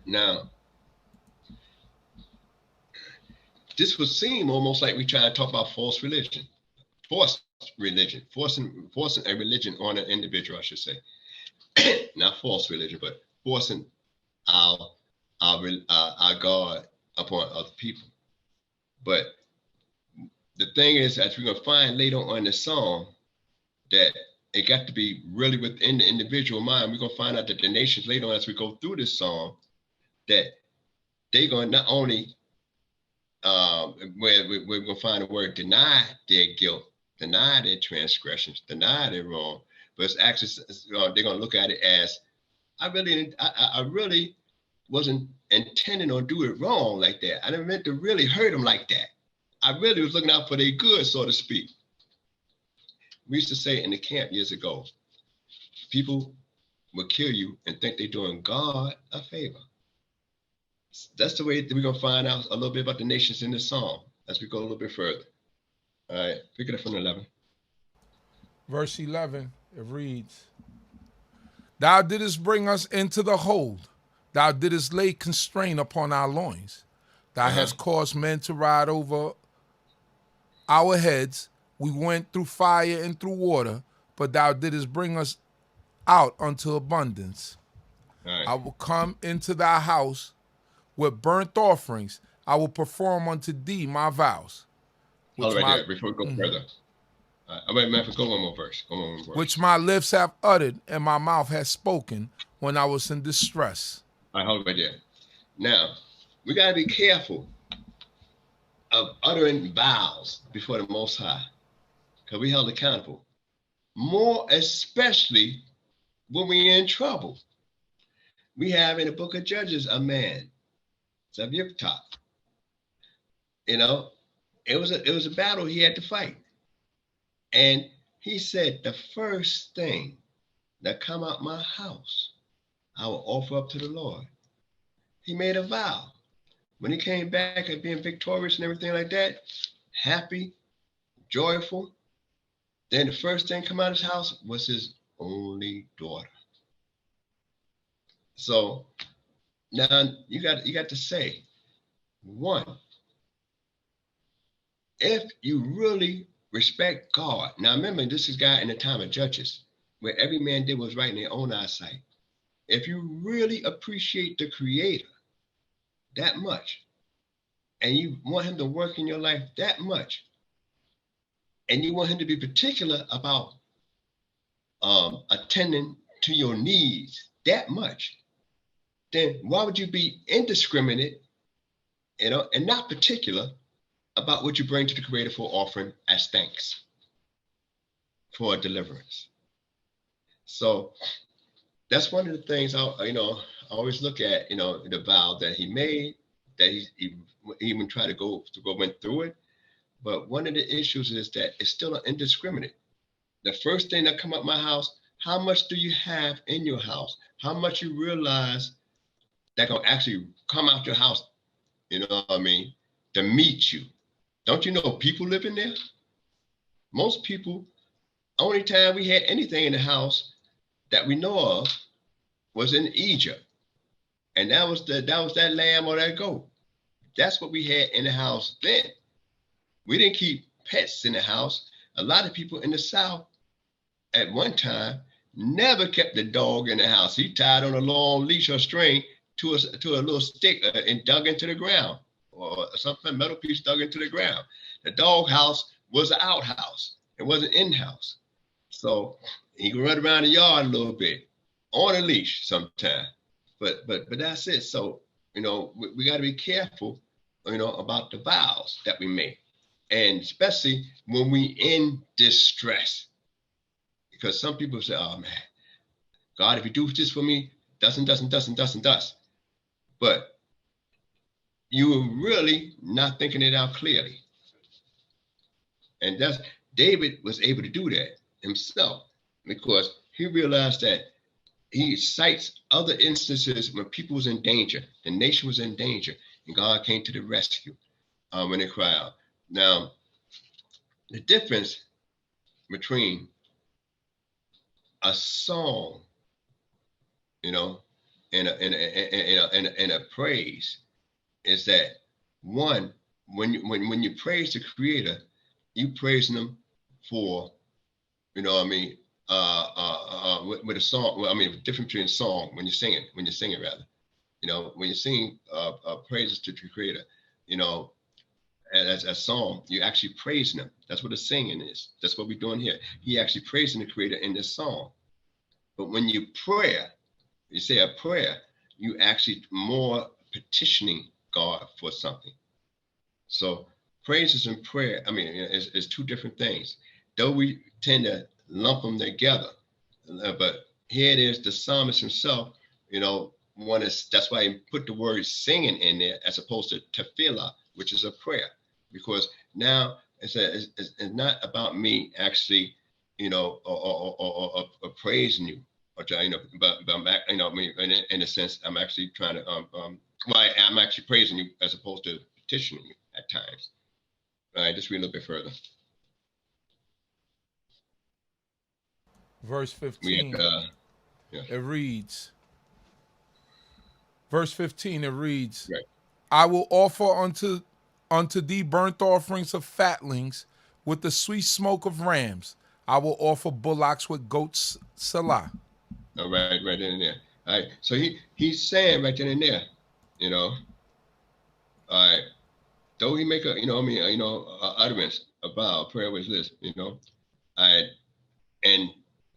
Now, this would seem almost like we try to talk about forced religion, forcing a religion on an individual, I should say. Not false religion, but forcing our God upon other people. But the thing is, as we're going to find later on in the song, that it got to be really within the individual mind. We're going to find out that the nations later on, as we go through this song, that they're going to not only, where we're going to find the word deny their guilt, deny their transgressions, deny their wrong, but it's actually, they're going to look at it as, I really wasn't intending on doing it wrong like that. I didn't meant to really hurt them like that. I really was looking out for their good, so to speak. We used to say in the camp years ago, people will kill you and think they're doing God a favor. That's the way that we're going to find out a little bit about the nations in this song as we go a little bit further. All right, pick it up from 11. Verse 11, it reads, "Thou didst bring us into the hold. Thou didst lay constraint upon our loins. Thou hast caused men to ride over our heads. We went through fire and through water, but thou didst bring us out unto abundance. Right. I will come into thy house with burnt offerings. I will perform unto thee my vows." Hold right there before we go further. Wait, Memphis, go one more verse. "Which my lips have uttered and my mouth has spoken when I was in distress." All right, hold right there. Now, we got to be careful of uttering vows before the Most High, because we held accountable. More especially when we're in trouble. We have in the book of Judges a man, Yehudah. It was a battle he had to fight. And he said, the first thing that come out my house, I will offer up to the Lord. He made a vow. When he came back and being victorious and everything like that, happy, joyful, then the first thing come out of his house was his only daughter. So now you got to say One, if you really respect God. Now remember, this is God in the time of Judges, where every man did what was right in their own eyesight. If you really appreciate the Creator that much, and you want him to work in your life that much, and you want him to be particular about attending to your needs that much, then why would you be indiscriminate, and not particular about what you bring to the Creator for offering as thanks for deliverance? So that's one of the things I always look at, the vow that he made, that he even tried to go went through it. But one of the issues is that it's still indiscriminate. The first thing that come up my house, how much do you have in your house? How much you realize that gonna actually come out your house, to meet you? Don't you know people live in there? Most people, only time we had anything in the house that we know of was in Egypt. And that was that lamb or that goat. That's what we had in the house then. We didn't keep pets in the house. A lot of people in the South at one time never kept the dog in the house. He tied on a long leash or string to a little stick and dug into the ground, or something, metal piece dug into the ground. The dog house was an outhouse. It wasn't in-house. So he could run around the yard a little bit on a leash sometime. But that's it. So, we got to be careful, about the vows that we make. And especially when we in distress. Because some people say, oh man, God, if you do this for me, thus. But you are really not thinking it out clearly. And David was able to do that himself, because he realized that he cites other instances when people was in danger, the nation was in danger, and God came to the rescue when they cried out. Now, the difference between a song, and a praise is that, one, when you praise the Creator, you praising Him for, with a song. Well, the difference between a song when you're singing rather, when you're singing praises to the Creator, as a song, you actually praising Him. That's what the singing is. That's what we're doing here. He actually praising the Creator in this song. But when you say a prayer, you actually more petitioning God for something. So praises and prayer, is two different things. Though we tend to lump them together, but here it is, the psalmist himself, that's why he put the word singing in there as opposed to tefillah, which is a prayer, because now it's not about me actually, or praising you, or but I'm, in a sense, I'm actually trying to, I'm actually praising you as opposed to petitioning you at times. All right, just read a little bit further. Verse 15, it reads, right. I will offer unto thee burnt offerings of fatlings with the sweet smoke of rams. I will offer bullocks with goats, Salah. All right, right in there. All right, so he's saying right then and there, all right, though he make utterance, a vow, prayer was this, all right, and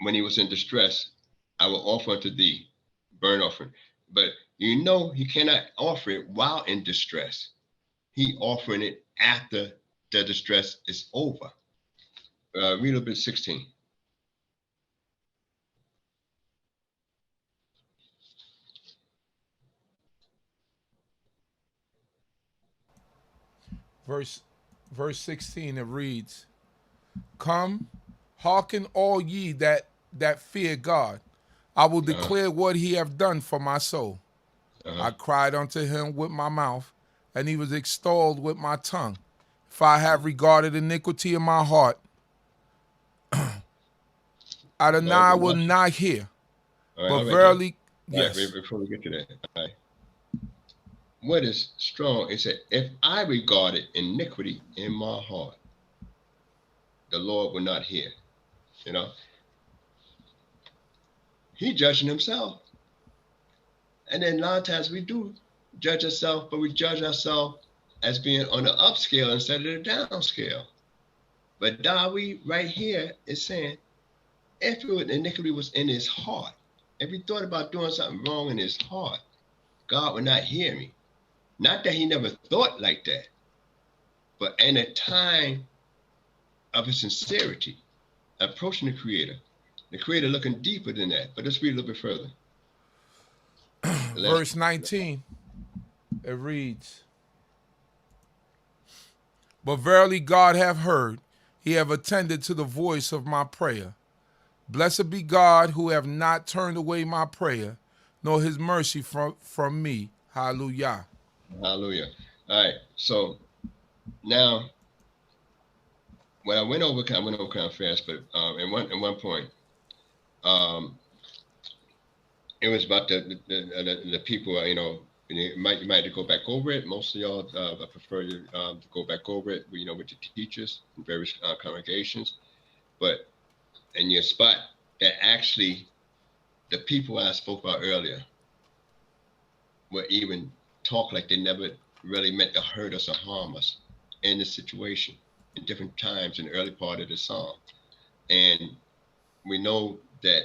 when he was in distress, I will offer unto thee burnt offering. But he cannot offer it while in distress. He offering it after the distress is over. Read a little bit 16. Verse 16, it reads, come, hearken all ye that fear God. I will declare what he have done for my soul. I cried unto him with my mouth, and he was extolled with my tongue. If I have regarded iniquity in my heart, Adonai will not hear. But verily, yes. Before we get to that, what is strong? It said, if I regarded iniquity in my heart, the Lord will not hear. You know, he judging himself. And then a lot of times we do judge ourselves, but we judge ourselves as being on the upscale instead of the downscale. But Dawi right here is saying, if iniquity was in his heart, if he thought about doing something wrong in his heart, God would not hear me. Not that he never thought like that, but in a time of his sincerity, approaching the Creator looking deeper than that. But let's read a little bit further. Verse 19, it reads, but verily God hath heard, he have attended to the voice of my prayer. Blessed be God who have not turned away my prayer, nor his mercy from me. Hallelujah. Hallelujah. All right. So now, when I went over kind of fast, but in one point, it was about the people. You know, you might have to go back over it. Most of y'all I prefer you to go back over it. You know, with the teachers in various congregations, but in your spot that actually the people I spoke about earlier would even talk like they never really meant to hurt us or harm us in this situation in different times in the early part of the psalm. And we know that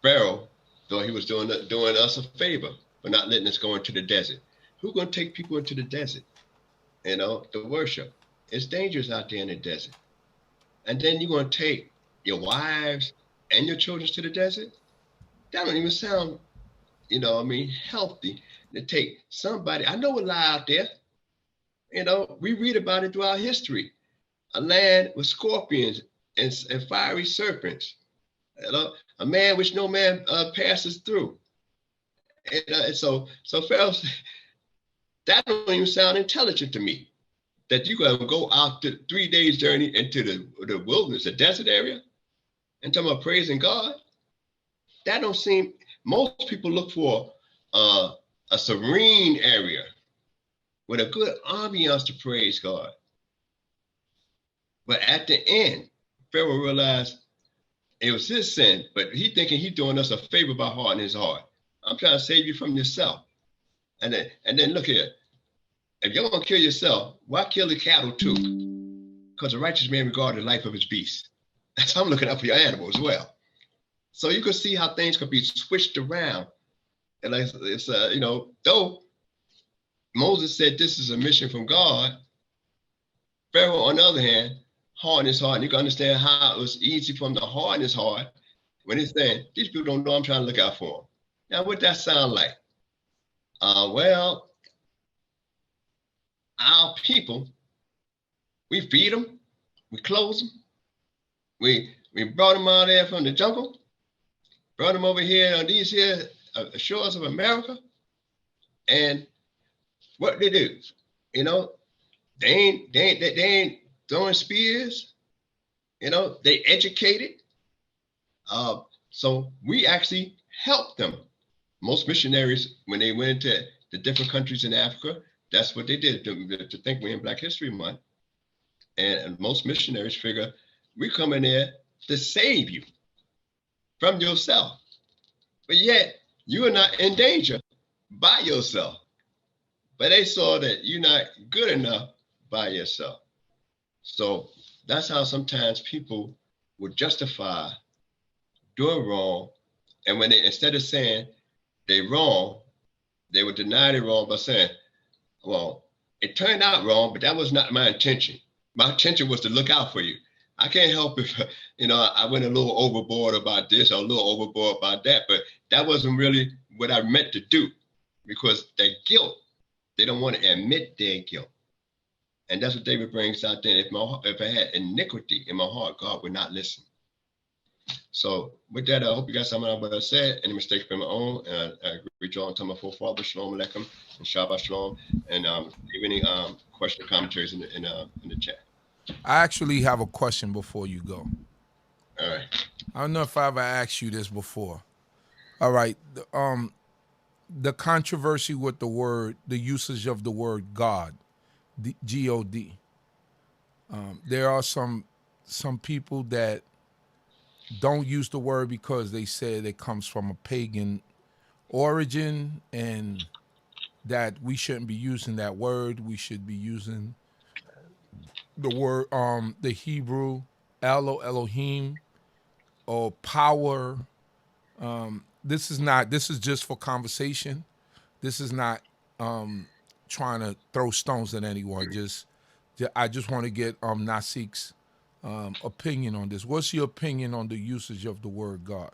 Pharaoh, though he was doing us a favor for not letting us go into the desert. Who's going to take people into the desert? You know, to worship. It's dangerous out there in the desert. And then you're going to take your wives and your children to the desert? That don't even sound, you know, I mean, healthy to take somebody. I know a lie out there. You know, we read about it throughout history. A land with scorpions and fiery serpents. You know, a man which no man passes through. And so Pharaoh, that don't even sound intelligent to me. That you're going to go out to 3 days journey into the wilderness, the desert area, and talking about praising God. That don't seem, most people look for a serene area with a good ambiance to praise God. But at the end, Pharaoh realized it was his sin, but he thinking he's doing us a favor by hardening his heart. I'm trying to save you from yourself. And then look here. If you're going to kill yourself, why kill the cattle too? Because a righteous man regards the life of his beast. So I'm looking out for your animal as well. So you can see how things could be switched around. And it's you know, though Moses said this is a mission from God, Pharaoh, on the other hand, hardened his heart. And you can understand how it was easy for him to harden his heart when he's saying, these people don't know I'm trying to look out for them. Now, what that sound like? Well, our people, we feed them, we clothe them, we brought them out there from the jungle, brought them over here on these here shores of America, and what they do, you know, they ain't throwing spears, you know, they educated. So we actually helped them. Most missionaries, when they went into the different countries in Africa, that's what they did to think we're in Black History Month. And most missionaries figure we come in there to save you from yourself. But yet you are not in danger by yourself. But they saw that you're not good enough by yourself. So that's how sometimes people would justify doing wrong. And when they, instead of saying they wrong, they would deny they wrong by saying, well, it turned out wrong, but that was not my intention. My intention was to look out for you. I can't help if, you know, I went a little overboard about this or a little overboard about that, but that wasn't really what I meant to do, because that guilt, they don't want to admit their guilt. And that's what David brings out there. If I had iniquity in my heart, God would not listen. So with that, I hope you got something out of what I said. Any mistakes from my own, and I greet you all to my forefather, Shalom Aleichem, and Shabbat Shalom. And leave any question or commentaries in the chat. I actually have a question before you go. All right. I don't know if I ever asked you this before. All right. the controversy with the usage of the word God, God. There are some people that don't use the word because they say it comes from a pagan origin, and that we shouldn't be using that word. We should be using the word, the Hebrew Elohim, or power. This is just for conversation. This is not trying to throw stones at anyone. I just want to get Nazik's opinion on this. What's your opinion on the usage of the word God?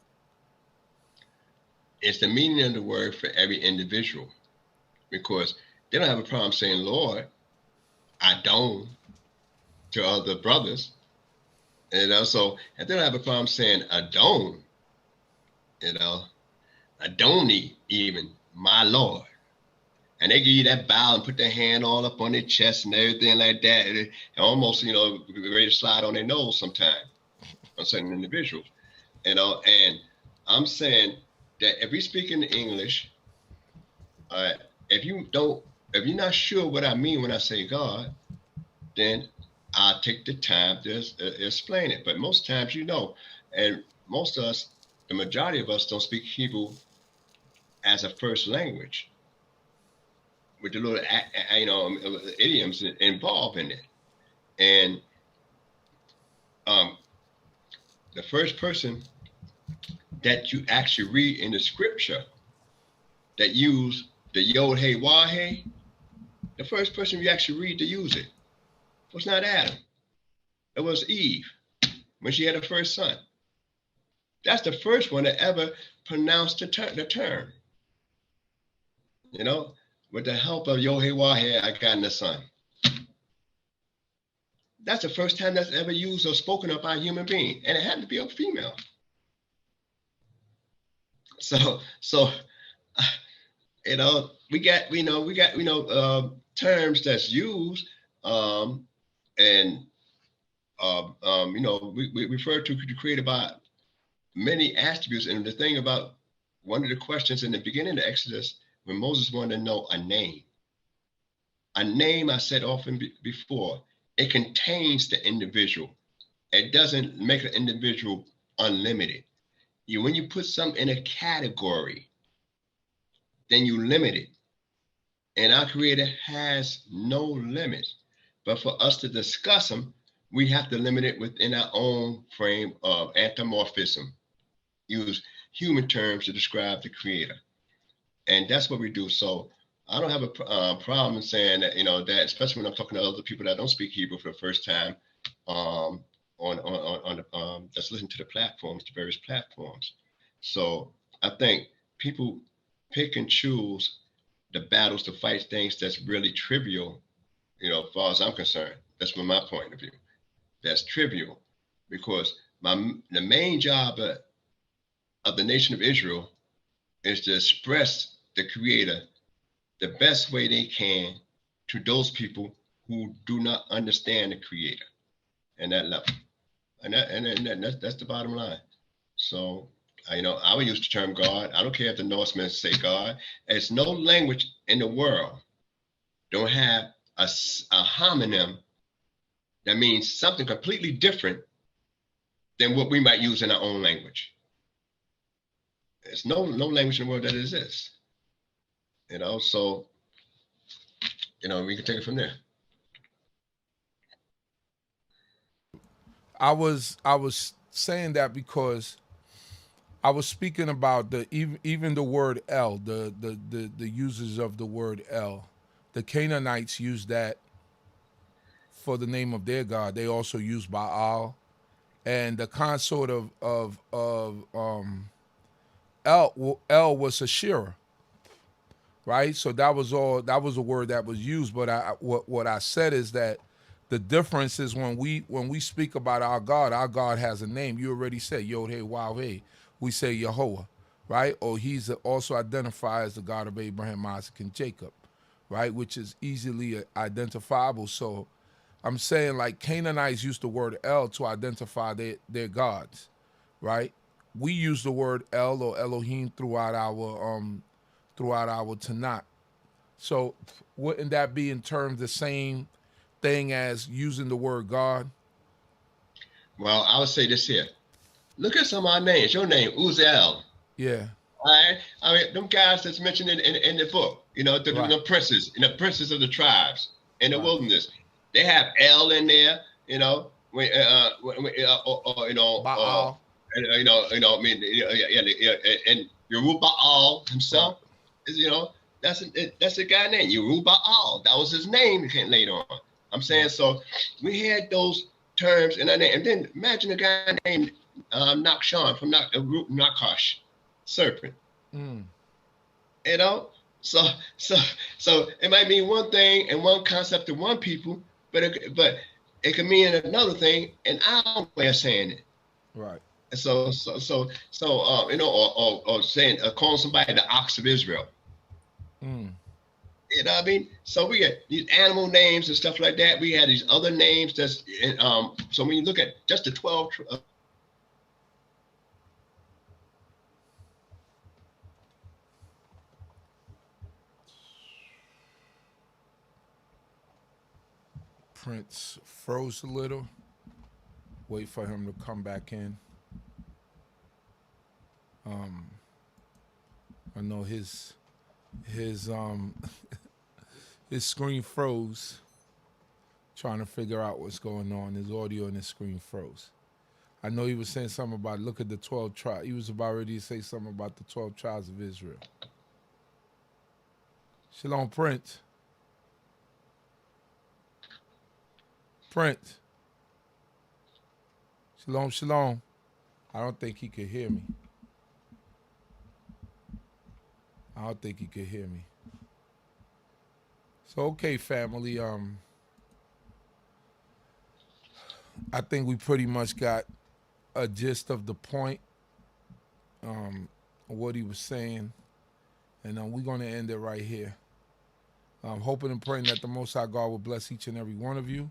It's the meaning of the word for every individual, because they don't have a problem saying Lord, Adon, to other brothers. And also, and they don't have a problem saying Adon, Adoni, even, my Lord. And they give you that bow and put their hand all up on their chest and everything like that. And almost, ready to slide on their nose sometime on certain individuals. And I'm saying that if we speak in English, if you're not sure what I mean when I say God, then I'll take the time to explain it. But most times, and most of us, the majority of us don't speak Hebrew as a first language, with the little, idioms involved in it. And the first person that you actually read in the scripture that use the Yod Hey Wah Hey, the first person you actually read to use it was not Adam. It was Eve when she had her first son. That's the first one that ever pronounced the term. With the help of Yod Hey Wah Hey, I got the son. That's the first time that's ever used or spoken of by a human being, and it had to be a female. So we got terms that's used, we refer to the Creator by many attributes. And the thing about one of the questions in the beginning of Exodus, when Moses wanted to know a name, I said often before, it contains the individual. It doesn't make an individual unlimited. When you put something in a category, then you limit it. And our Creator has no limits. But for us to discuss them, we have to limit it within our own frame of anthropomorphism. Use human terms to describe the Creator. And that's what we do. So I don't have a problem saying that, that, especially when I'm talking to other people that don't speak Hebrew for the first time, that's listening to the various platforms. So I think people pick and choose the battles to fight things that's really trivial, as far as I'm concerned. That's from my point of view. That's trivial, because the main job of the nation of Israel is to express the Creator the best way they can to those people who do not understand the Creator and that level. And that's the bottom line. So, I would use the term God. I don't care if the Norsemen say God. There's no language in the world don't have a homonym that means something completely different than what we might use in our own language. There's no language in the world that exists. So, we can take it from there. I was saying that because I was speaking about even the word El, the uses of the word El. The Canaanites used that for the name of their god. They also used Baal, and the consort of El was Asherah, right? So that was a word that was used. But what I said is that the difference is when we speak about our God has a name. You already said Yod Hey Wah Hey. We say Yehovah, right? Or he's also identified as the God of Abraham, Isaac, and Jacob, right? Which is easily identifiable. So I'm saying, like, Canaanites used the word El to identify their gods, right? We use the word El or Elohim throughout throughout our Tanakh. So wouldn't that be in terms the same thing as using the word God? Well, I would say this here. Look at some of our names. Your name, Uziel. Yeah. All right. I mean, them guys that's mentioned in the book, you know, the princes, and the princes of the tribes in the wilderness. They have El in there, you know, you know, Baal. I mean, and Yerubbaal himself is, you know, that's a guy named Yerubbaal. That was his name later on. I'm saying, so we had those terms in our name, and then imagine a guy named Nakshan from Nakash, serpent. You know, so it might mean one thing and one concept to one people, but it can mean another thing in our way of saying it. Right. So you know, or saying calling somebody the ox of Israel. You know what I mean? So we get these animal names and stuff like that. We had these other names that's so when you look at just the 12 Prince froze a little. Wait for him to come back in. I know his his screen froze. Trying to figure out what's going on. His audio and his screen froze. I know he was saying something about look at the 12 tribes. He was about ready to say something about the 12 tribes of Israel. Shalom, Prince. Prince. Shalom, shalom. I don't think he could hear me. I don't think he could hear me. So, okay, family. I think we pretty much got a gist of the point, what he was saying. And we're going to end it right here. I'm hoping and praying that the Most High God will bless each and every one of you,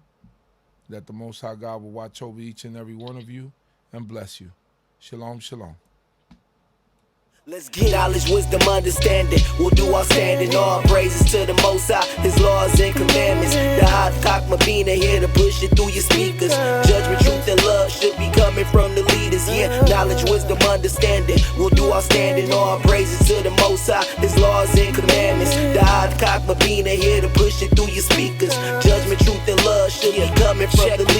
that the Most High God will watch over each and every one of you and bless you. Shalom, shalom. Let's get knowledge, wisdom, understanding. We'll do our standing. All praises to the Most High, His laws and commandments. The CHOKMAH BINAH here to push it through your speakers. Judgment, truth, and love should be coming from the leaders. Yeah, knowledge, wisdom, understanding. We'll do our standing. All praises to the Most High, His laws and commandments. The CHOKMAH BINAH here to push it through your speakers. Judgment, truth, and love should be coming from the